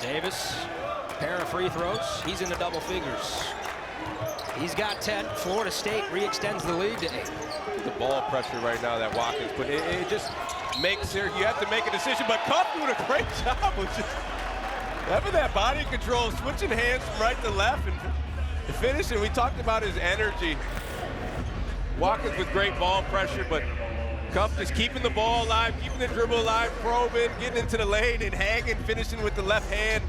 Speaker 1: Davis, pair of free throws. He's in the double figures. He's got 10. Florida State re-extends the lead to 8.
Speaker 2: The ball pressure right now that Watkins put, it just makes Syracuse, you have to make a decision, but Cuff doing a great job of just having that body control, switching hands from right to left and finishing. We talked about his energy. Watkins with great ball pressure, but Cuff just keeping the ball alive, keeping the dribble alive, probing, getting into the lane and hanging, finishing with the left hand.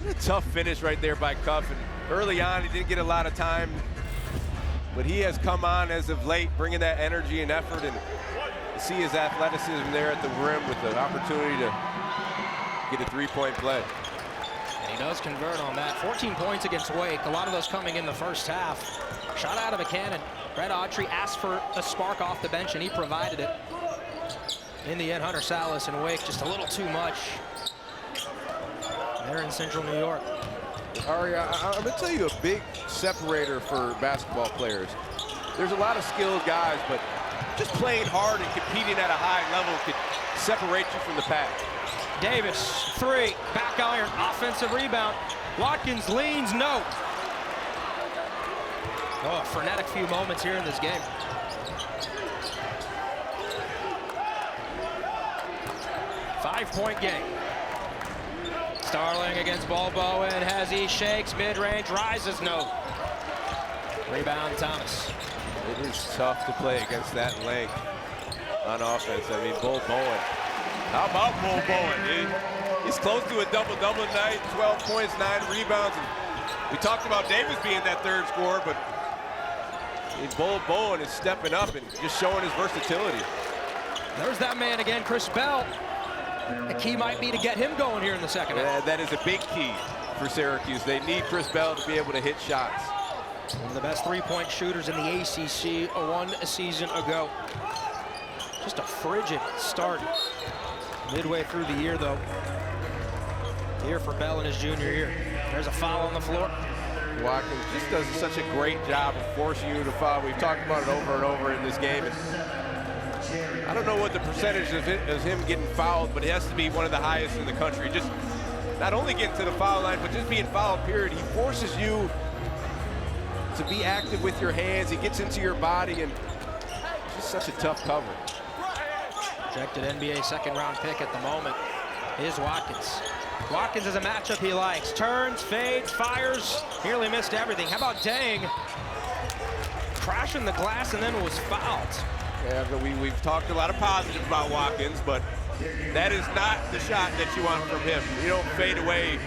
Speaker 2: A tough finish right there by Cuff, and early on he didn't get a lot of time, but he has come on as of late, bringing that energy and effort, and see his athleticism there at the rim with the opportunity to get a three-point play.
Speaker 1: And he does convert on that. 14 points against Wake, a lot of those coming in the first half. Shot out of a cannon. Brett Autry asked for a spark off the bench, and he provided it. In the end, Hunter Salas and Wake just a little too much. They're in Central New York.
Speaker 2: Ari, I'm going to tell you a big separator for basketball players. There's a lot of skilled guys, but
Speaker 3: just playing hard and competing at a high level could separate you from the pack.
Speaker 1: Davis, 3, back iron, offensive rebound. Watkins leans, no. Oh, a frenetic few moments here in this game. Five-point game. Starling against Bol Bowen, has he shakes, mid-range, rises, no. Rebound, Thomas.
Speaker 3: It is tough to play against that length on offense. I mean, Bol Bowen. How about Bol Bowen? He's close to a double-double tonight, 12 points, 9 rebounds. And we talked about Davis being that third scorer, but Bol Bowen is stepping up and just showing his versatility.
Speaker 1: There's that man again, Chris Bell. The key might be to get him going here in the second half.
Speaker 3: That is a big key for Syracuse. They need Chris Bell to be able to hit shots.
Speaker 1: One of the best three-point shooters in the ACC one season ago. Just a frigid start midway through the year, though. Here for Bell in his junior year. There's a foul on the floor.
Speaker 3: Watkins just does such a great job of forcing you to foul. We've talked about it over and over in this game. And I don't know what the percentage of him getting fouled, but it has to be one of the highest in the country. Just not only getting to the foul line, but just being fouled, period. He forces you to be active with your hands. He gets into your body, and it's just such a tough cover.
Speaker 1: Projected NBA second-round pick at the moment is Watkins. Watkins is a matchup he likes. Turns, fades, fires. Nearly missed everything. How about Dang? Crashing the glass and then was fouled.
Speaker 3: Yeah, but we've talked a lot of positive about Watkins, but that is not the shot that you want from him. You don't fade away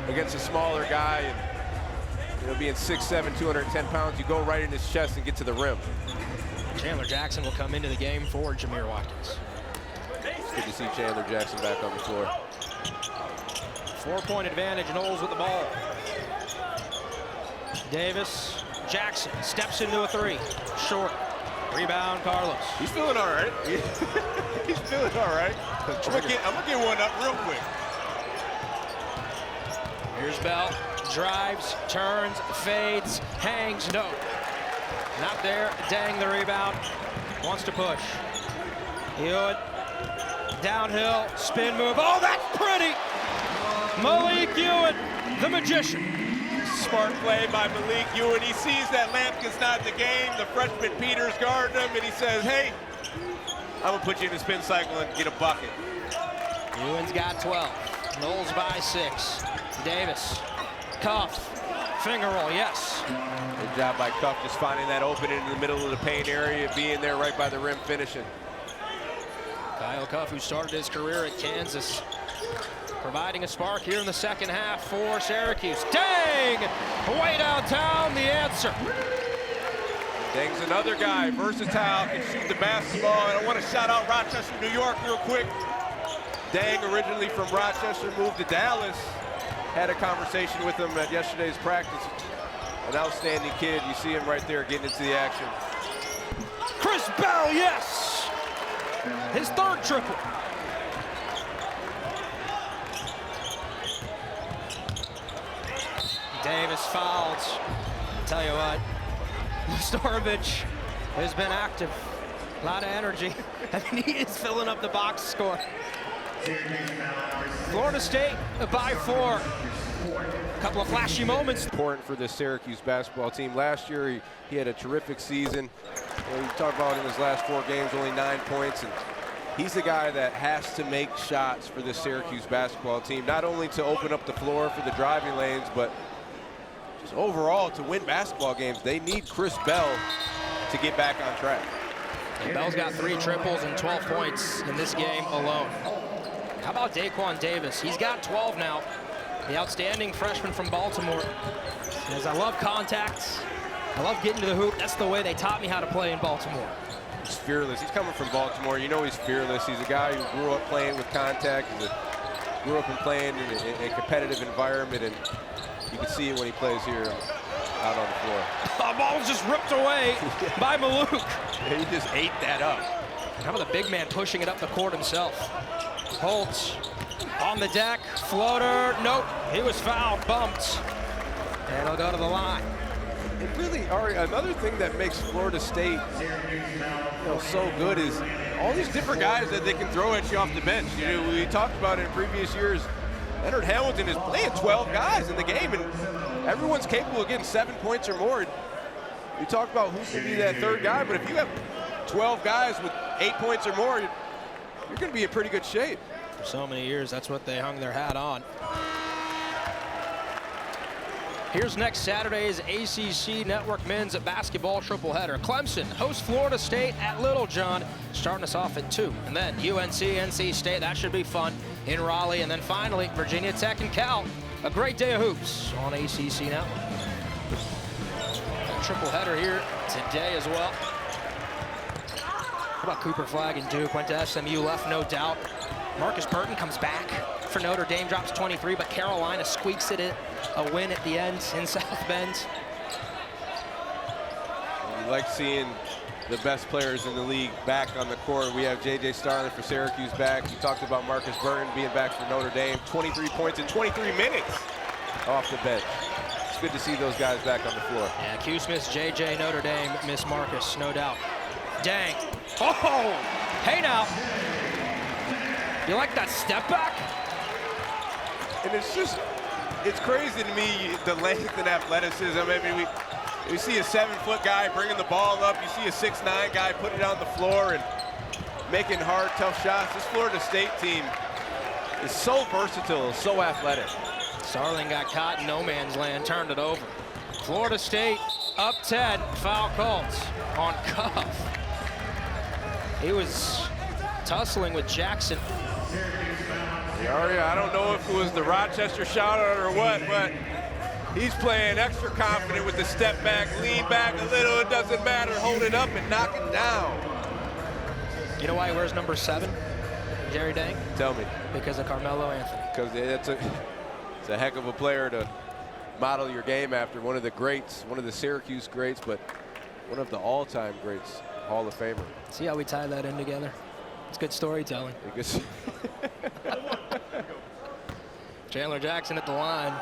Speaker 3: against a smaller guy. And, you know, being 6'7", 210 pounds, you go right in his chest and get to the rim.
Speaker 1: Chandler Jackson will come into the game for Jamir Watkins.
Speaker 3: It's good to see Chandler Jackson back on the floor.
Speaker 1: 4-point advantage, Knowles with the ball. Davis, Jackson steps into a 3. Short. Rebound, Carlos.
Speaker 3: He's feeling all right. He's feeling all right. I'm gonna get one up real quick.
Speaker 1: Here's Bell. Drives, turns, fades, hangs, no. Not there. Dang the rebound. Wants to push. Hewitt. Downhill. Spin move. Oh, that's pretty. Malik Hewitt, the magician.
Speaker 3: Smart play by Malik Ewan. He sees that Lampkin's not in the game. The freshman Peters guarding him, and he says, hey, I'm going to put you in the spin cycle and get a bucket.
Speaker 1: Ewan's got 12. Knowles by 6. Davis. Cuff. Finger roll, yes.
Speaker 3: Good job by Cuff just finding that opening in the middle of the paint area, being there right by the rim, finishing.
Speaker 1: Kyle Cuff, who started his career at Kansas, providing a spark here in the second half for Syracuse. Dang! Way downtown, the answer.
Speaker 3: Dang's another guy, versatile, can shoot the basketball. And I want to shout out Rochester, New York real quick. Dang, originally from Rochester, moved to Dallas. Had a conversation with him at yesterday's practice. An outstanding kid. You see him right there getting into the action.
Speaker 1: Chris Bell, yes! His third triple. Davis fouled. Tell you what, Storovich has been active. A lot of energy. I mean, he is filling up the box score. Florida State by 4. A couple of flashy moments.
Speaker 3: Important for the Syracuse basketball team. Last year, he had a terrific season. You know, we talked about in his last 4 games, only 9 points. And he's the guy that has to make shots for the Syracuse basketball team, not only to open up the floor for the driving lanes, but just overall to win basketball games. They need Chris Bell to get back on track.
Speaker 1: And Bell's got 3 triples and 12 points in this game alone. How about Daquan Davis? He's got 12 now. The outstanding freshman from Baltimore. As I love contacts, I love getting to the hoop. That's the way they taught me how to play in Baltimore.
Speaker 3: He's fearless. He's coming from Baltimore. You know he's fearless. He's a guy who grew up playing with contact. Grew up and playing in a competitive environment, and you can see it when he plays here out on the floor.
Speaker 1: The ball was just ripped away by Maluk.
Speaker 3: Yeah, he just ate that up.
Speaker 1: How about the big man pushing it up the court himself? Holtz on the deck, floater, nope, he was fouled, bumped, and he'll go to the line.
Speaker 2: And really, Ari, another thing that makes Florida State so good is all these different guys that they can throw at you off the bench. We talked about it in previous years. Leonard Hamilton is playing 12 guys in the game, and everyone's capable of getting 7 points or more. You talk about who's going to be that third guy, but if you have 12 guys with 8 points or more, you're going to be in pretty good shape.
Speaker 1: For so many years, that's what they hung their hat on. Here's next Saturday's ACC Network men's basketball tripleheader. Clemson hosts Florida State at Littlejohn, starting us off at 2. And then UNC, NC State, that should be fun in Raleigh. And then finally, Virginia Tech and Cal. A great day of hoops on ACC Network. Tripleheader here today as well. How about Cooper Flagg and Duke? Went to SMU, left no doubt. Marcus Burton comes back for Notre Dame, drops 23, but Carolina squeaks it in a win at the end in South Bend.
Speaker 2: You like seeing the best players in the league back on the court. We have J.J. Starling for Syracuse back. You talked about Marcus Burton being back for Notre Dame. 23 points in 23 minutes off the bench. It's good to see those guys back on the floor.
Speaker 1: Yeah, Cuse missed J.J., Notre Dame missed Marcus, no doubt. Dang. Oh! Hey now! You like that step back?
Speaker 3: And it's crazy to me, the length and athleticism. I mean, we see a 7-foot guy bringing the ball up. You see a 6'9" guy putting it on the floor and making hard, tough shots. This Florida State team is so versatile, so athletic.
Speaker 1: Starling got caught in no man's land, turned it over. Florida State up 10, foul called on Cuff. He was tussling with Jackson.
Speaker 3: I don't know if it was the Rochester shout out or what, but he's playing extra confident with the step back, lean back a little, it doesn't matter, hold it up and knock it down.
Speaker 1: You know why he wears number 7, Jerry Dang?
Speaker 2: Tell me.
Speaker 1: Because of Carmelo Anthony.
Speaker 2: Because it's a heck of a player to model your game after. One of the greats, one of the Syracuse greats, but one of the all-time greats, Hall of Famer.
Speaker 1: See how we tie that in together? It's good storytelling. Chandler Jackson at the line.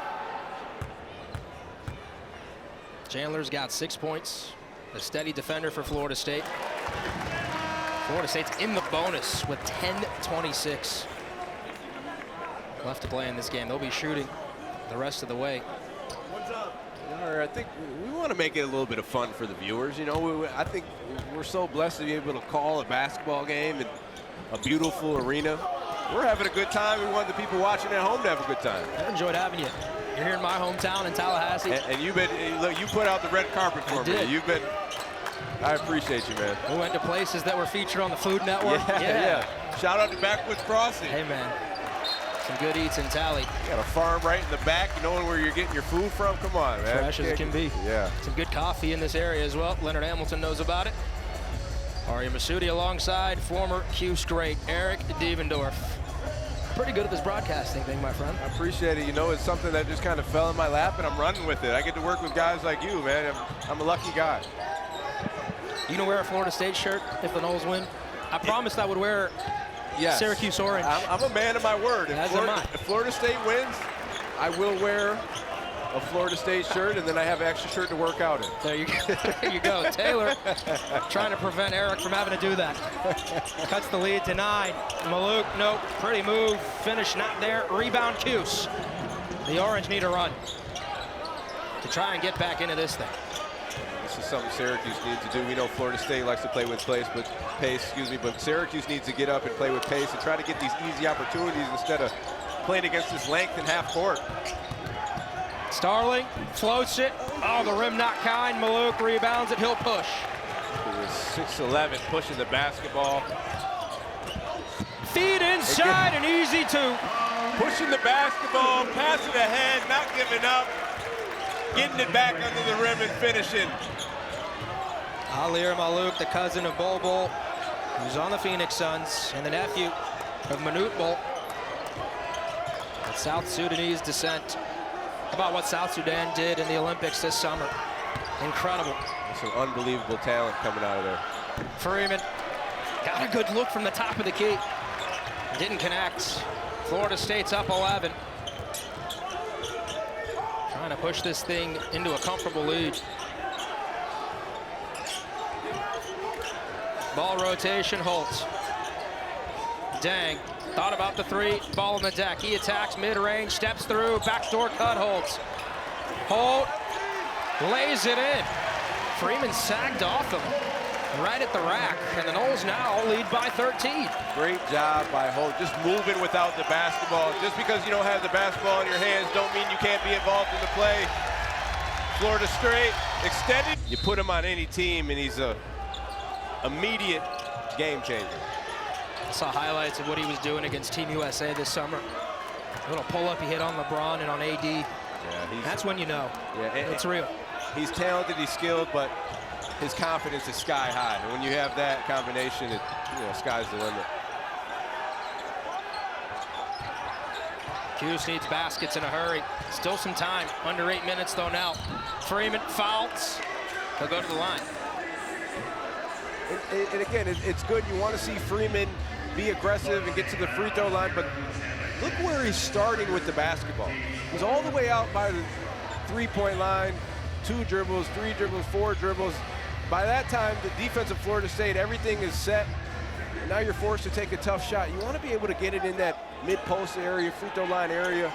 Speaker 1: Chandler's got 6 points. A steady defender for Florida State. Florida State's in the bonus with 10:26 left to play in this game. They'll be shooting the rest of the way.
Speaker 2: I think we want to make it a little bit of fun for the viewers. I think we're so blessed to be able to call a basketball game in a beautiful arena. We're having a good time. We want the people watching at home to have a good time.
Speaker 1: I've enjoyed having you. You're here in my hometown in Tallahassee.
Speaker 2: And you've been, look, you put out the red carpet for me. You've been, I appreciate you, man.
Speaker 1: We went to places that were featured on the Food Network.
Speaker 2: Yeah. Shout out to Backwoods Crossing.
Speaker 1: Hey, man. Some good eats in Tally.
Speaker 2: You got a farm right in the back, knowing where you're getting your food from. Come on, man.
Speaker 1: Fresh as it can be.
Speaker 2: Yeah.
Speaker 1: Some good coffee in this area as well. Leonard Hamilton knows about it. Ari Masudi alongside former Cuse great Eric Devendorf. Pretty good at this broadcasting thing, my friend.
Speaker 2: I appreciate it. It's something that just kind of fell in my lap, and I'm running with it. I get to work with guys like you, man. I'm a lucky guy.
Speaker 1: You gonna wear a Florida State shirt if the Noles win? I promised I would wear Syracuse Orange.
Speaker 2: I'm a man of my word. If Florida State wins, I will wear a Florida State shirt, and then I have an extra shirt to work out in.
Speaker 1: There you go. There you go. Taylor trying to prevent Eric from having to do that. Cuts the lead to 9. Maluk, nope. Pretty move. Finish not there. Rebound Cuse. The Orange need a run to try and get back into this thing.
Speaker 2: This is something Syracuse needs to do. We know Florida State likes to play with pace, but Syracuse needs to get up and play with pace and try to get these easy opportunities instead of playing against this length in half court.
Speaker 1: Starling floats it. Oh, the rim not kind. Maluk rebounds it. He'll push.
Speaker 2: It was 6'11", pushing the basketball.
Speaker 1: Feed inside, an easy 2.
Speaker 3: Pushing the basketball, passing ahead, not giving up. Getting it back under the rim and finishing.
Speaker 1: Alir Maluk, the cousin of Bol Bol, who's on the Phoenix Suns, and the nephew of Manute Bol. South Sudanese descent. How about what South Sudan did in the Olympics this summer? Incredible.
Speaker 2: Some unbelievable talent coming out of there.
Speaker 1: Freeman got a good look from the top of the key. Didn't connect. Florida State's up 11. Trying to push this thing into a comfortable lead. Ball rotation, Holt. Dang, thought about the three, ball on the deck. He attacks mid-range, steps through, backdoor cut, Holt. Holt lays it in. Freeman sagged off him right at the rack, and the Noles now lead by 13.
Speaker 3: Great job by Holt, just moving without the basketball. Just because you don't have the basketball in your hands don't mean you can't be involved in the play. Florida State extended. You put him on any team, and he's a immediate game changer.
Speaker 1: I saw highlights of what he was doing against Team USA this summer. A little pull-up he hit on LeBron and on AD.
Speaker 3: Yeah,
Speaker 1: that's when you know it's real.
Speaker 3: He's talented, he's skilled, but his confidence is sky high. And when you have that combination, sky's the limit.
Speaker 1: Cuse needs baskets in a hurry. Still some time. Under 8 minutes though now. Freeman fouls. He'll go to the line.
Speaker 3: And again, it's good. You want to see Freeman be aggressive and get to the free throw line, but look where he's starting with the basketball. He's all the way out by the three-point line, 2 dribbles, 3 dribbles, 4 dribbles. By that time, the defense of Florida State, everything is set. And now you're forced to take a tough shot. You want to be able to get it in that mid-post area, free throw line area,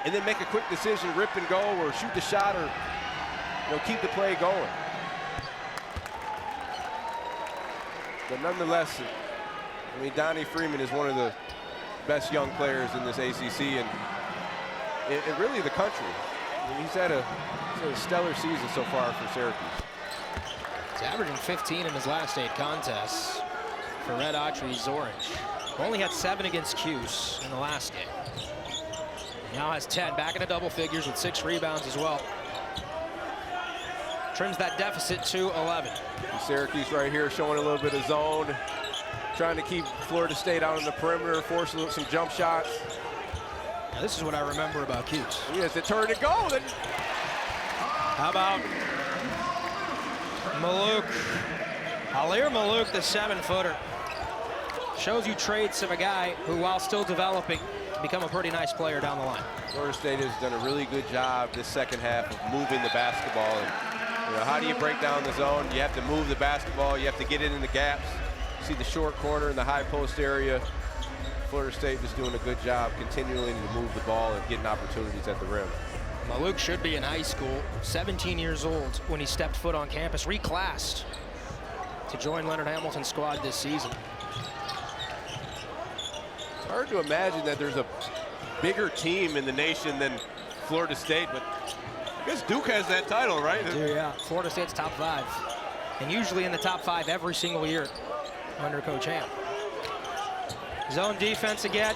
Speaker 3: and then make a quick decision, rip and go, or shoot the shot, or keep the play going. But nonetheless, I mean, Donnie Freeman is one of the best young players in this ACC and really the country. I mean, he's had a stellar season so far for Syracuse.
Speaker 1: He's averaging 15 in his last 8 contests for Red Autry's Orange. Only had 7 against Cuse in the last game. Now has 10, back into double figures with 6 rebounds as well. Trims that deficit to 11.
Speaker 3: Syracuse right here showing a little bit of zone, trying to keep Florida State out on the perimeter, forcing some jump shots.
Speaker 1: Now this is what I remember about Cuse.
Speaker 3: Yes, it turned to go. Then.
Speaker 1: How about Maluk? Alir Maluk, the 7-footer. Shows you traits of a guy who, while still developing, become a pretty nice player down the line.
Speaker 3: Florida State has done a really good job this second half of moving the basketball. And, how do you break down the zone? You have to move the basketball. You have to get it in the gaps. See the short corner in the high post area. Florida State just doing a good job continuing to move the ball and getting opportunities at the rim.
Speaker 1: Maluk should be in high school, 17 years old when he stepped foot on campus, reclassed to join Leonard Hamilton's squad this season.
Speaker 3: It's hard to imagine that there's a bigger team in the nation than Florida State, but I guess Duke has that title, right?
Speaker 1: Yeah, Florida State's top 5, and usually in the top 5 every single year under Coach Ham. Zone defense again,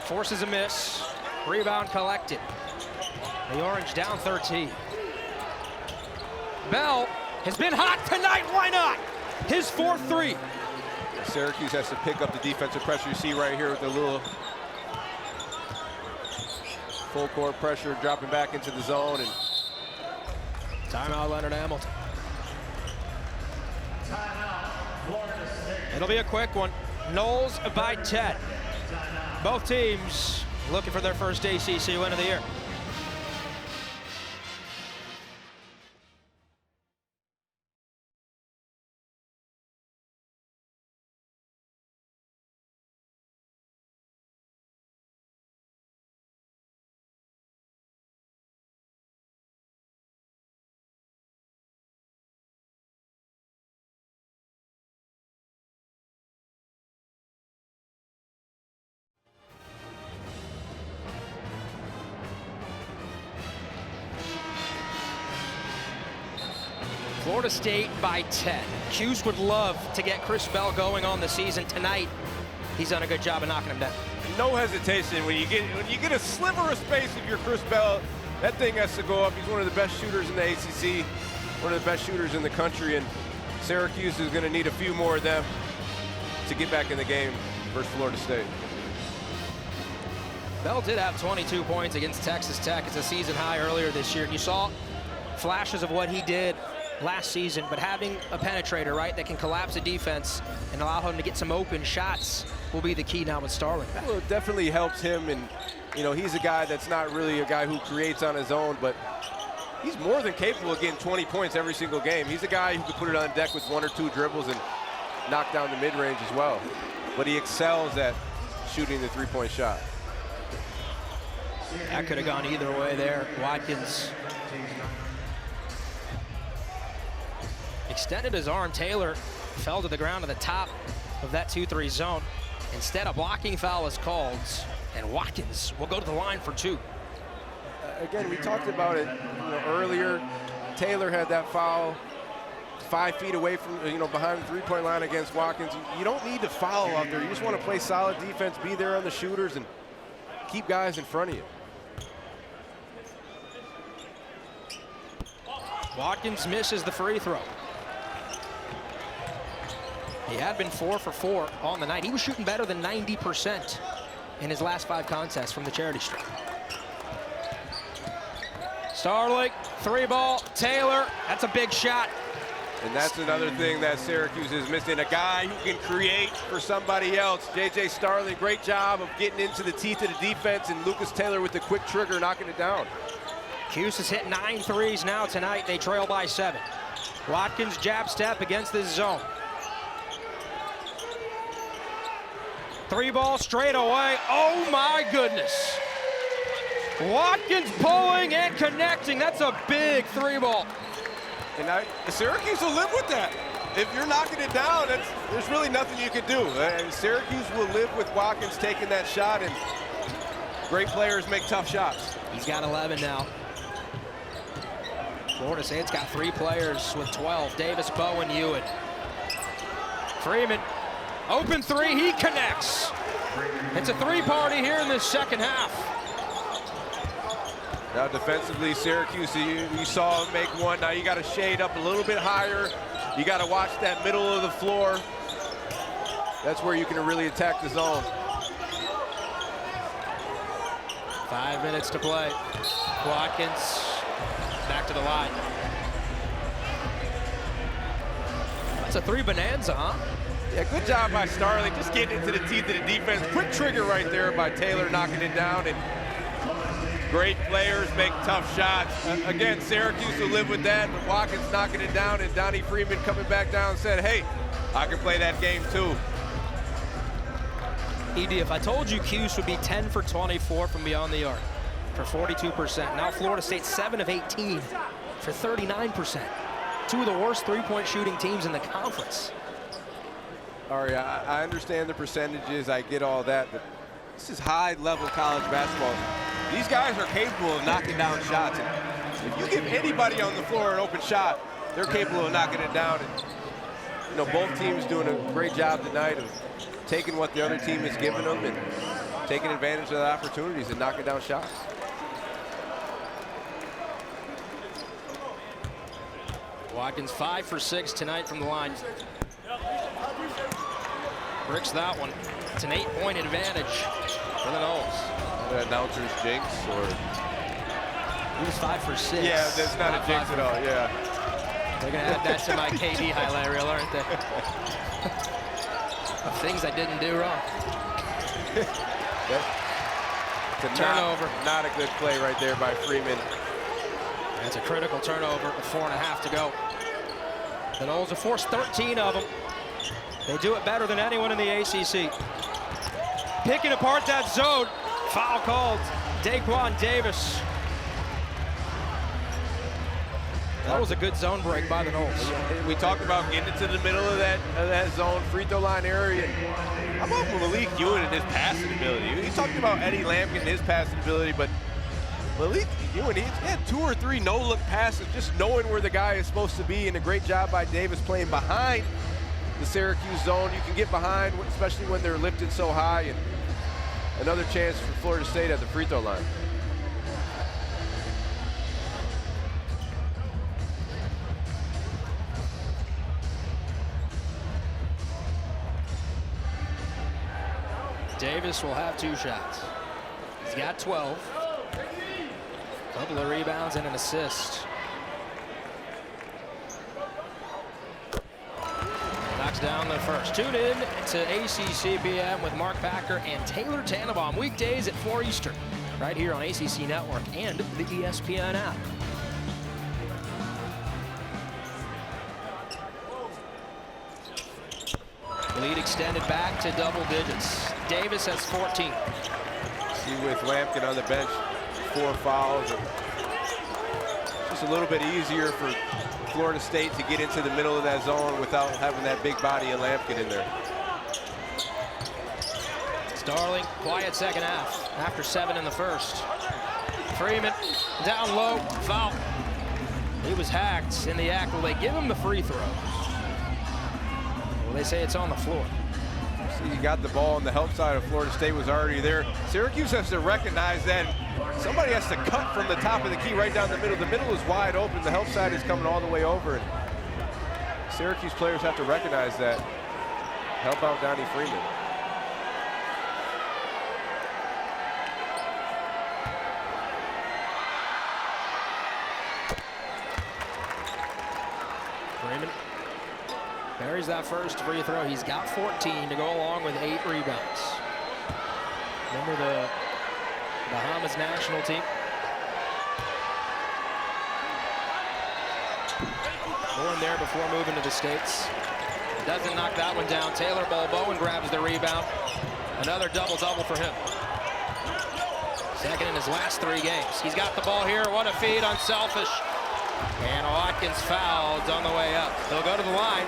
Speaker 1: forces a miss, rebound collected. The Orange down 13. Bell has been hot tonight, why not? His 4th 3.
Speaker 3: Syracuse has to pick up the defensive pressure. You see right here with the little full court pressure, dropping back into the zone. And
Speaker 1: timeout, Leonard Hamilton. It'll be a quick one. Noles by 10. Both teams looking for their first ACC win of the year. Florida State by 10. Cuse would love to get Chris Bell going on the season tonight. He's done a good job of knocking him down.
Speaker 3: No hesitation. When you get a sliver of space of your Chris Bell, that thing has to go up. He's one of the best shooters in the ACC, one of the best shooters in the country, and Syracuse is going to need a few more of them to get back in the game versus Florida State.
Speaker 1: Bell did have 22 points against Texas Tech. It's a season high earlier this year. You saw flashes of what he did last season, but having a penetrator, right, that can collapse a defense and allow him to get some open shots will be the key now with Starling.
Speaker 3: Well, it definitely helps him, and he's a guy that's not really a guy who creates on his own, but
Speaker 2: he's more than capable of getting 20 points every single game. He's a guy who could put it on deck with 1 or 2 dribbles and knock down the mid-range as well. But he excels at shooting the three-point shot.
Speaker 1: That could have gone either way there. Watkins extended his arm. Taylor fell to the ground at the top of that 2-3 zone. Instead, a blocking foul is called, and Watkins will go to the line for 2.
Speaker 2: Again, we talked about it earlier. Taylor had that foul 5 feet away from, behind the three-point line against Watkins. You don't need to foul out there. You just want to play solid defense, be there on the shooters, and keep guys in front of you.
Speaker 1: Watkins misses the free throw. He had been 4 for 4 on the night. He was shooting better than 90% in his last 5 contests from the charity stripe. Starling, 3-ball, Taylor, that's a big shot.
Speaker 2: And that's another thing that Syracuse is missing, a guy who can create for somebody else. J.J. Starling, great job of getting into the teeth of the defense, and Lucas Taylor with the quick trigger knocking it down.
Speaker 1: Cuse has hit 9 threes now tonight. They trail by 7. Watkins jab step against this zone. 3-ball straight away. Oh my goodness. Watkins pulling and connecting. That's a big 3-ball.
Speaker 2: And Syracuse will live with that. If you're knocking it down, there's really nothing you can do. And Syracuse will live with Watkins taking that shot, and great players make tough shots.
Speaker 1: He's got 11 now. Florida State's got 3 players with 12. Davis, Bowen, Ewan. Freeman, open 3, he connects. It's a 3-party here in this second half.
Speaker 2: Now defensively, Syracuse, you saw him make one. Now you got to shade up a little bit higher. You got to watch that middle of the floor. That's where you can really attack the zone.
Speaker 1: 5 minutes to play. Watkins back to the line. That's a 3 bonanza, huh?
Speaker 2: Yeah, good job by Starling, just getting into the teeth of the defense. Quick trigger right there by Taylor, knocking it down. And great players make tough shots. Again, Syracuse will live with that, but Watkins knocking it down, and Donnie Freeman coming back down and said, hey, I can play that game too.
Speaker 1: ED, if I told you Cuse would be 10 for 24 from beyond the arc for 42%. Now Florida State 7 of 18 for 39%. 2 of the worst 3-point shooting teams in the conference.
Speaker 2: Ari, I understand the percentages, I get all that, but this is high-level college basketball. These guys are capable of knocking down shots. And if you give anybody on the floor an open shot, they're capable of knocking it down. And, both teams doing a great job tonight of taking what the other team is giving them and taking advantage of the opportunities and knocking down shots.
Speaker 1: Watkins 5 for 6 tonight from the line. Bricks that one. It's an 8-point advantage for the Noles.
Speaker 2: The announcer's jinx, or
Speaker 1: he was 5 for 6.
Speaker 2: Yeah, that's not a jinx at all. Yeah.
Speaker 1: They're gonna add that to my KD highlight reel, aren't they? Of things I didn't do wrong. Turnover.
Speaker 2: Not a good play right there by Freeman.
Speaker 1: That's a critical turnover with 4.5 to go. The Noles have forced 13 of them. They do it better than anyone in the ACC. Picking apart that zone. Foul called. Daquan Davis. That was a good zone break by the Noles.
Speaker 2: We talked about getting into the middle of that zone, free throw line area. How about Malik Ewan and his passing ability? You talked about Eddie Lampkin and his passing ability, but Malik Ewan, he had 2 or 3 no-look passes, just knowing where the guy is supposed to be, and a great job by Davis playing behind the Syracuse zone. You can get behind, especially when they're lifted so high, and another chance for Florida State at the free throw line.
Speaker 1: Davis will have 2 shots. He's got 12. Couple of rebounds and an assist. Knocks down the first. Tune in to ACC PM with Mark Packer and Taylor Tannenbaum weekdays at 4 Eastern, right here on ACC Network and the ESPN app. Lead extended back to double digits. Davis has 14.
Speaker 2: See with Lampkin on the bench, 4 fouls. Just a little bit easier for Florida State to get into the middle of that zone without having that big body of Lampkin in there.
Speaker 1: Starling, quiet second half after 7 in the first. Freeman down low, foul. He was hacked in the act. Will they give him the free throw? Well, they say it's on the floor.
Speaker 2: See, you got the ball on the help side of Florida State was already there. Syracuse has to recognize that. Somebody has to cut from the top of the key right down the middle. The middle is wide open. The help side is coming all the way over. And Syracuse players have to recognize that. Help out Donnie Freeman.
Speaker 1: Freeman buries that first free throw. He's got 14 to go along with 8 rebounds. Remember the Bahamas national team? Born there before moving to the States. Doesn't knock that one down. Taylor Bol Bowen grabs the rebound. Another double-double for him. Second in his last 3 games. He's got the ball here. What a feed, unselfish. And Watkins fouled on the way up. He'll go to the line.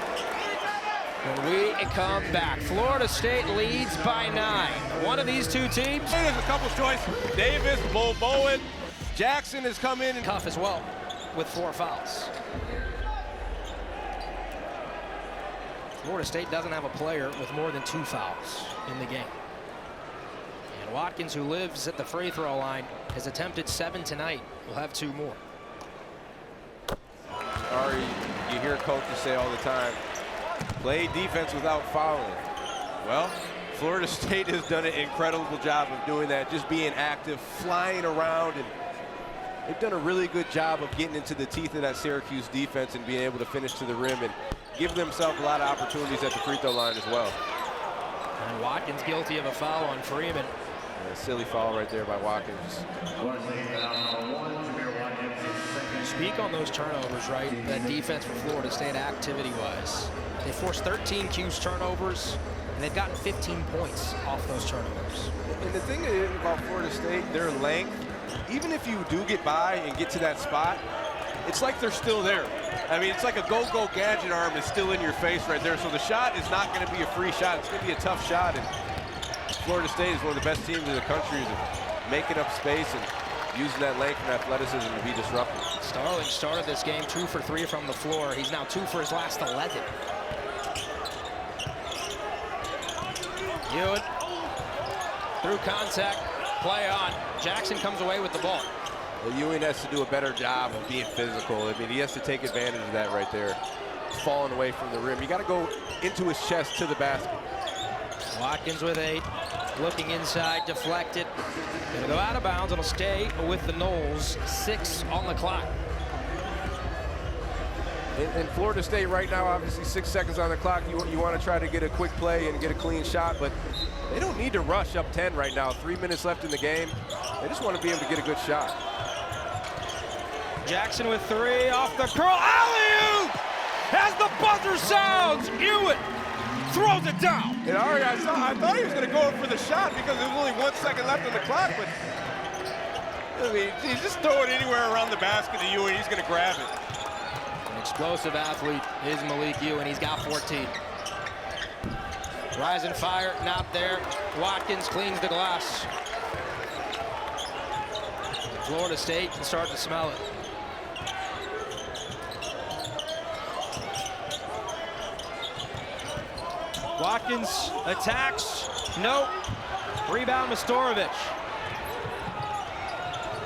Speaker 1: When we come back, Florida State leads by 9. One of these two teams.
Speaker 3: There's a couple choices. Davis, Bol Bowen, Jackson has come in.
Speaker 1: Tough as well with 4 fouls. Florida State doesn't have a player with more than 2 fouls in the game. And Watkins, who lives at the free throw line, has attempted 7 tonight. Will have 2 more.
Speaker 2: Ari, you hear coaches say all the time, play defense without fouling. Well, Florida State has done an incredible job of doing that, just being active, flying around, and they've done a really good job of getting into the teeth of that Syracuse defense and being able to finish to the rim and give themselves a lot of opportunities at the free throw line as well.
Speaker 1: And Watkins guilty of a foul on Freeman.
Speaker 2: A silly foul right there by Watkins.
Speaker 1: Speak on those turnovers, right? That defense for Florida State activity-wise. They forced 13 Cuse turnovers, and they've gotten 15 points off those turnovers.
Speaker 2: And the thing about Florida State, their length, even if you do get by and get to that spot, it's like they're still there. I mean, it's like a go-go gadget arm is still in your face right there. So the shot is not going to be a free shot. It's going to be a tough shot. And Florida State is one of the best teams in the country at making up space and using that length and athleticism to be disruptive.
Speaker 1: Starling started this game 2 for 3 from the floor. He's now 2 for his last 11. Ewan through contact, play on. Jackson comes away with the ball.
Speaker 2: Well, Ewing has to do a better job of being physical. I mean, he has to take advantage of that right there. Falling away from the rim. You got to go into his chest to the basket.
Speaker 1: Watkins with 8, looking inside, deflected. Gonna go out of bounds. It'll stay with the Noles. 6 on the clock.
Speaker 2: In Florida State right now, obviously 6 seconds on the clock. You want to try to get a quick play and get a clean shot, but they don't need to rush up 10 right now. 3 minutes left in the game. They just want to be able to get a good shot.
Speaker 1: Jackson with 3 off the curl. Alley-oop! As the buzzer sounds, Ewan throws it down.
Speaker 2: And Ari, I thought he was going to go for the shot because there was only 1 second left on the clock, but I mean, he's just throw it anywhere around the basket to Ewing. He's going to grab it.
Speaker 1: An explosive athlete is Malik Ewan. He's got 14. Rising fire, not there. Watkins cleans the glass. Florida State can start to smell it. Watkins attacks. Nope. Rebound, Mastorovic.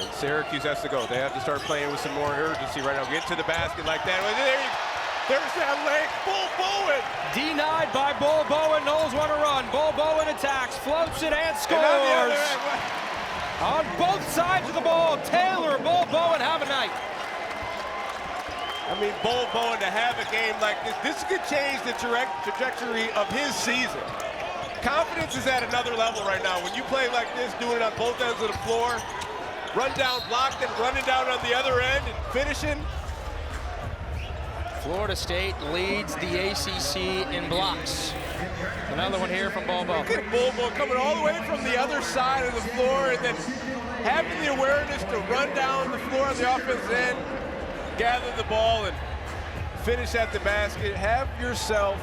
Speaker 2: And Syracuse has to go. They have to start playing with some more urgency right now. Get to the basket like that. There's that leg. Bol Bowen.
Speaker 1: Denied by Bol Bowen. Noles want to run. Bol Bowen attacks, floats it, and scores. On both sides of the ball, Taylor Bol Bowen have a night.
Speaker 3: I mean, Bol Bowen to have a game like this could change the trajectory of his season. Confidence is at another level right now. When you play like this, doing it on both ends of the floor, run down, blocked, and running down on the other end and finishing.
Speaker 1: Florida State leads the ACC in blocks. Another one here from Bol Bowen.
Speaker 3: Look at Bol Bowen coming all the way from the other side of the floor and then having the awareness to run down the floor on the offensive end, gather the ball, and finish at the basket. Have yourself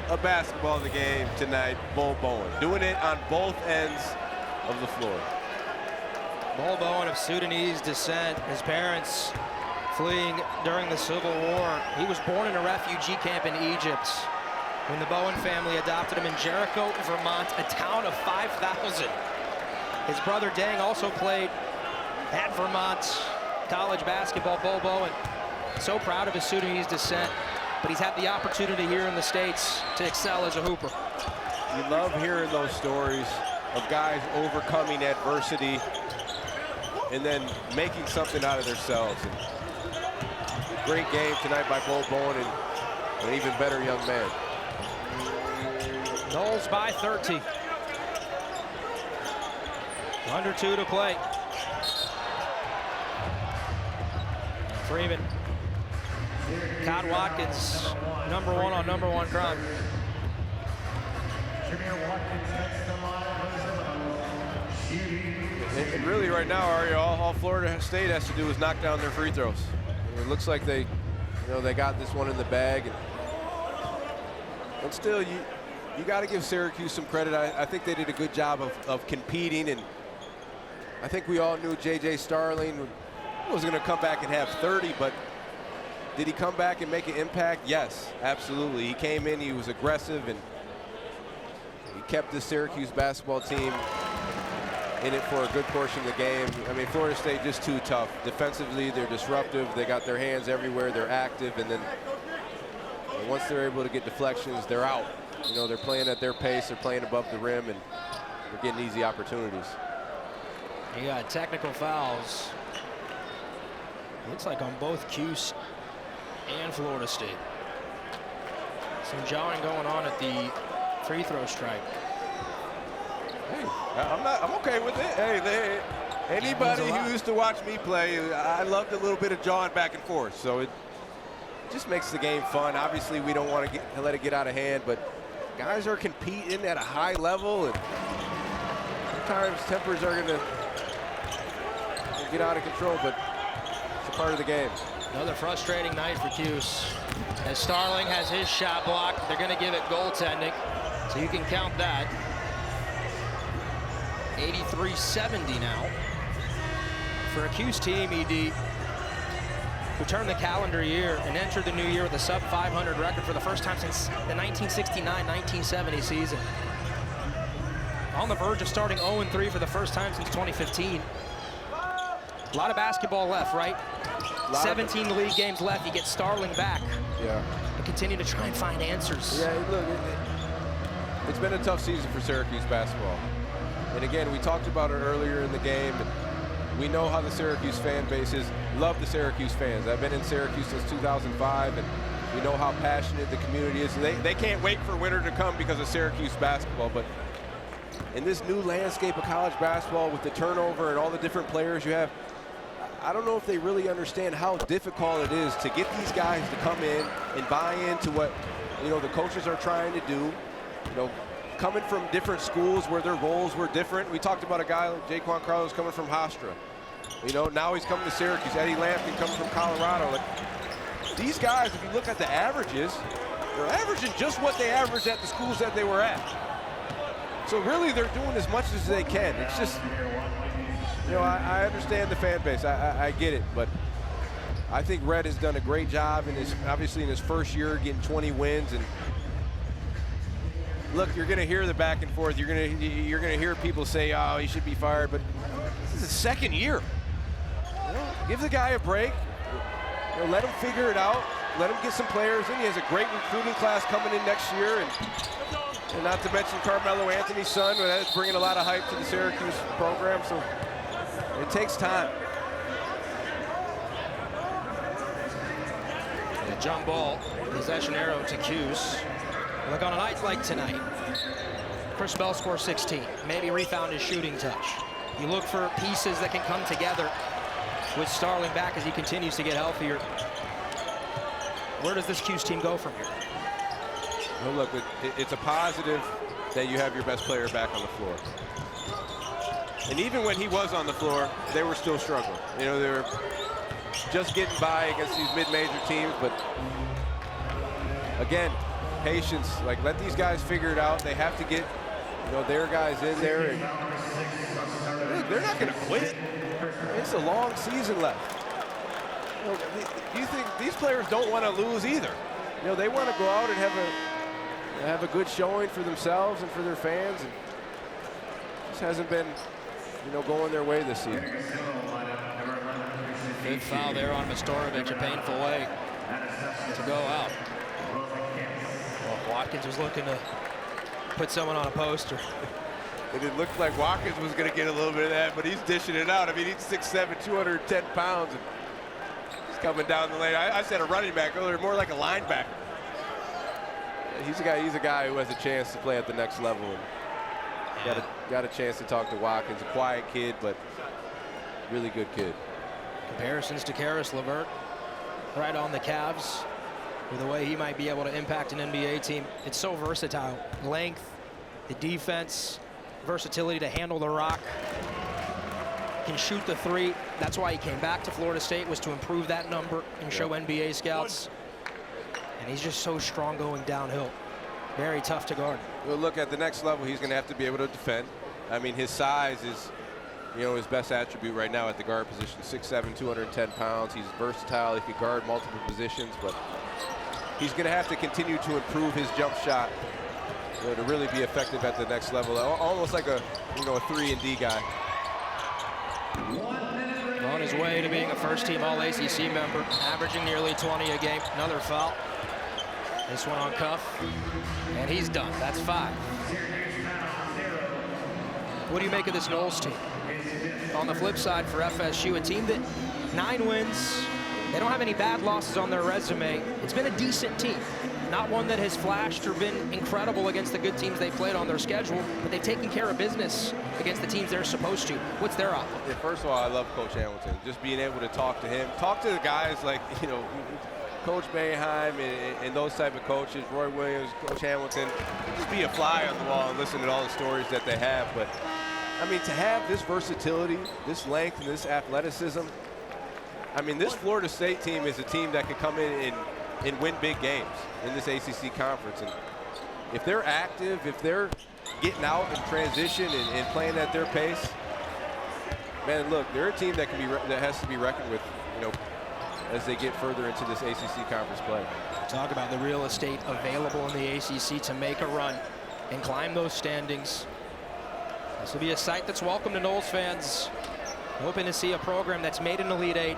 Speaker 3: a basketball in the game tonight, Bol Bowen. Doing it on both ends of the floor.
Speaker 1: Bol Bowen of Sudanese descent. His parents fleeing during the Civil War. He was born in a refugee camp in Egypt when the Bowen family adopted him in Jericho, Vermont, a town of 5,000. His brother Dang also played at Vermont college basketball. Bol Bowen, so proud of his Sudanese descent, but he's had the opportunity here in the States to excel as a hooper.
Speaker 3: You love hearing those stories of guys overcoming adversity and then making something out of themselves. And great game tonight by Bol Bowen and an even better young man.
Speaker 1: Noles by 13. Under 2 to play. Freeman. Daquan Watkins, #1 on #1 crime.
Speaker 4: Jamir Watkins next to line.
Speaker 3: And really right now, Aria, all Florida State has to do is knock down their free throws. It looks like they got this one in the bag. And still, you got to give Syracuse some credit. I think they did a good job of competing, and I think we all knew J.J. Starling was going to come back and have 30, but did he come back and make an impact? Yes, absolutely. He came in, he was aggressive, and he kept the Syracuse basketball team in it for a good portion of the game. I mean, Florida State just too tough. Defensively, they're disruptive. They got their hands everywhere. They're active, and then once they're able to get deflections, they're out. You know, they're playing at their pace. They're playing above the rim, and they're getting easy opportunities.
Speaker 1: You got technical fouls. Looks like on both Cuse and Florida State. Some jawing going on at the free throw stripe.
Speaker 3: Hey, I'm okay with it. Hey, anybody who used to watch me play, I loved a little bit of jawing back and forth. So it just makes the game fun. Obviously, we don't want to let it get out of hand, but guys are competing at a high level, and sometimes tempers are going to get out of control, but it's a part of the game.
Speaker 1: Another frustrating night for Cuse. As Starling has his shot blocked, they're going to give it goaltending, so you can count that. 83-70 now for a Cuse team, ED, who turned the calendar year and entered the new year with a sub-500 record for the first time since the 1969-1970 season. On the verge of starting 0-3 for the first time since 2015. A lot of basketball left, right? 17 league games left. You get Starling back.
Speaker 3: Yeah.
Speaker 1: And continue to try and find answers.
Speaker 3: Yeah, look, it's been a tough season for Syracuse basketball. And again, we talked about it earlier in the game, and we know how the Syracuse fan base is. Love the Syracuse fans. I've been in Syracuse since 2005, and we know how passionate the community is. They can't wait for winter to come because of Syracuse basketball. But in this new landscape of college basketball with the turnover and all the different players you have, I don't know if they really understand how difficult it is to get these guys to come in and buy into what, you know, the coaches are trying to do. You know, coming from different schools where their roles were different. We talked about a guy like Jaquan Carlos coming from Hofstra. You know, now he's coming to Syracuse. Eddie Lampkin coming from Colorado. Like, these guys, if you look at the averages, they're averaging just what they averaged at the schools that they were at. So really, they're doing as much as they can. It's just, you know, I understand the fan base. I get it, but I think Red has done a great job in obviously in his first year getting 20 wins. And look, you're going to hear the back and forth. You're going to hear people say, "Oh, he should be fired," but this is his second year. You know, give the guy a break. You know, let him figure it out. Let him get some players in. He has a great recruiting class coming in next year, and not to mention Carmelo Anthony's son, but that's bringing a lot of hype to the Syracuse program. So it takes time.
Speaker 1: The jump ball, possession arrow to Cuse. Look, on a night like tonight, Chris Bell scores 16. Maybe refound his shooting touch. You look for pieces that can come together with Starling back as he continues to get healthier. Where does this Cuse team go from here?
Speaker 2: Well, look, it's a positive that you have your best player back on the floor. And even when he was on the floor, they were still struggling. You know, they were just getting by against these mid-major teams, but again, patience. Like, let these guys figure it out. They have to get, you know, their guys in there. And they're not going to quit. It's a long season left. You know, do you think these players don't want to lose either? You know, they want to go out and have a good showing for themselves and for their fans. And this hasn't been, you know, going their way this season.
Speaker 1: Big foul there on Mastorovic, a painful way to go out. Well, Watkins was looking to put someone on a poster.
Speaker 3: And it looked like Watkins was going to get a little bit of that, but he's dishing it out. I mean, he's 6'7", 210 pounds, and he's coming down the lane. I said a running back earlier, more like a linebacker.
Speaker 2: He's a guy who has a chance to play at the next level. And got a chance to talk to Watkins, a quiet kid, but really good kid.
Speaker 1: Comparisons to Karis LeVert, right on the Cavs, with the way he might be able to impact an NBA team. It's so versatile. Length, the defense, versatility to handle the rock. Can shoot the three. That's why he came back to Florida State, was to improve that number and show NBA scouts. And he's just so strong going downhill. Very tough to guard.
Speaker 2: Well, look, at the next level, he's going to have to be able to defend. I mean, his size is, you know, his best attribute right now at the guard position. 6'7", 210 pounds. He's versatile. He can guard multiple positions, but he's going to have to continue to improve his jump shot, you know, to really be effective at the next level. Almost like a, you know, a 3-and-D guy.
Speaker 1: On his way to being a first-team All-ACC member, averaging nearly 20 a game. Another foul. This one on Cuff, and he's done. That's 5. What do you make of this Noles team? On the flip side for FSU, a team that 9 wins. They don't have any bad losses on their resume. It's been a decent team. Not one that has flashed or been incredible against the good teams they played on their schedule, but they've taken care of business against the teams they're supposed to. What's their outlook?
Speaker 2: Yeah, first of all, I love Coach Hamilton. Just being able to talk to him, talk to the guys like, you know, Coach Boeheim and those type of coaches, Roy Williams, Coach Hamilton, just be a fly on the wall and listen to all the stories that they have. But, I mean, to have this versatility, this length, and this athleticism, I mean, this Florida State team is a team that could come in and win big games in this ACC conference. And if they're active, if they're getting out in transition and playing at their pace, man, look, they're a team that has to be reckoned with, you know, as they get further into this ACC conference play.
Speaker 1: Talk about the real estate available in the ACC to make a run and climb those standings. This will be a sight that's welcome to Noles fans. Hoping to see a program that's made an Elite 8,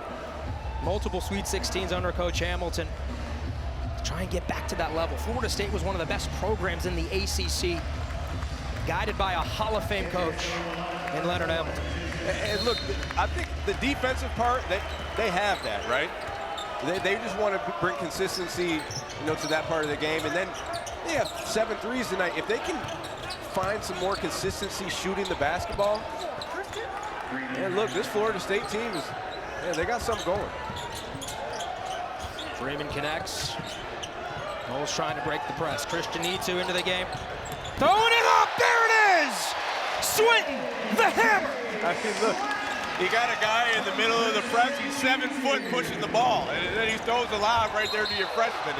Speaker 1: multiple Sweet 16s under Coach Hamilton, to try and get back to that level. Florida State was one of the best programs in the ACC, guided by a Hall of Fame coach in Leonard Hamilton.
Speaker 3: And look, I think the defensive part, they have that, right?
Speaker 2: They just want to bring consistency, you know, to that part of the game. And then they have 7 threes tonight. If they can find some more consistency shooting the basketball, and look, this Florida State team is, man, they got something going.
Speaker 1: Freeman connects. Noles trying to break the press. Christian Nitu into the game. Throwing it up, there it is! Swinton, the hammer!
Speaker 3: I mean, look, you got a guy in the middle of the press, he's 7 foot pushing the ball, and then he throws a lob right there to your freshman.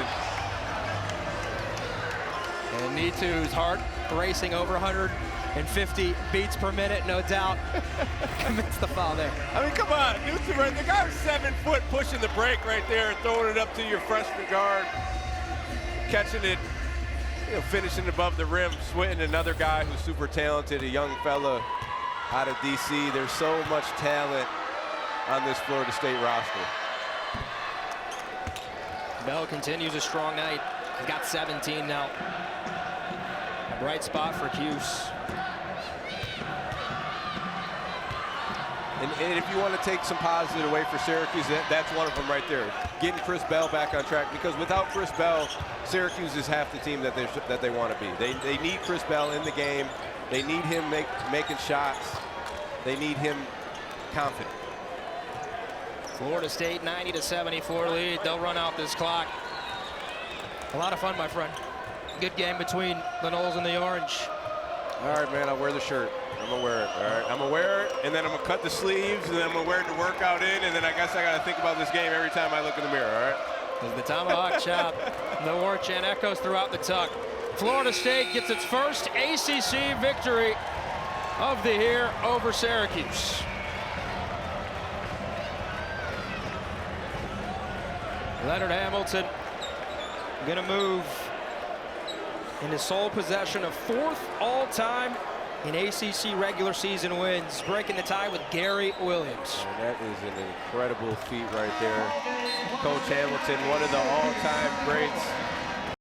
Speaker 1: And Nitu's heart racing over 150 beats per minute, no doubt. Commits the foul there.
Speaker 3: I mean, come on, Nitu, the guy was 7 foot pushing the break right there and throwing it up to your freshman guard, catching it, you know, finishing above the rim. Swinton, another guy who's super talented, a young fella out of DC. There's so much talent on this Florida State roster.
Speaker 1: Bell continues a strong night. He's got 17 now. A bright spot for Cuse.
Speaker 2: And if you want to take some positive away for Syracuse, that's one of them right there. Getting Chris Bell back on track, because without Chris Bell, Syracuse is half the team that they want to be. They need Chris Bell in the game. They need him making shots. They need him confident.
Speaker 1: Florida State 90-74 lead. They'll run out this clock. A lot of fun, my friend. Good game between the Noles and the Orange.
Speaker 2: All right, man, I'll wear the shirt. I'm gonna wear it. All right,
Speaker 3: I'm gonna wear it, and then I'm gonna cut the sleeves, and then I'm gonna wear it to work out in, and then I guess I gotta think about this game every time I look in the mirror, all right?
Speaker 1: As the tomahawk chop, the war chant echoes throughout the tuck. Florida State gets its first ACC victory of the year over Syracuse. Leonard Hamilton gonna move into sole possession of 4th all-time in ACC regular season wins, breaking the tie with Gary Williams.
Speaker 2: And that is an incredible feat right there. Coach Hamilton, one of the all-time greats.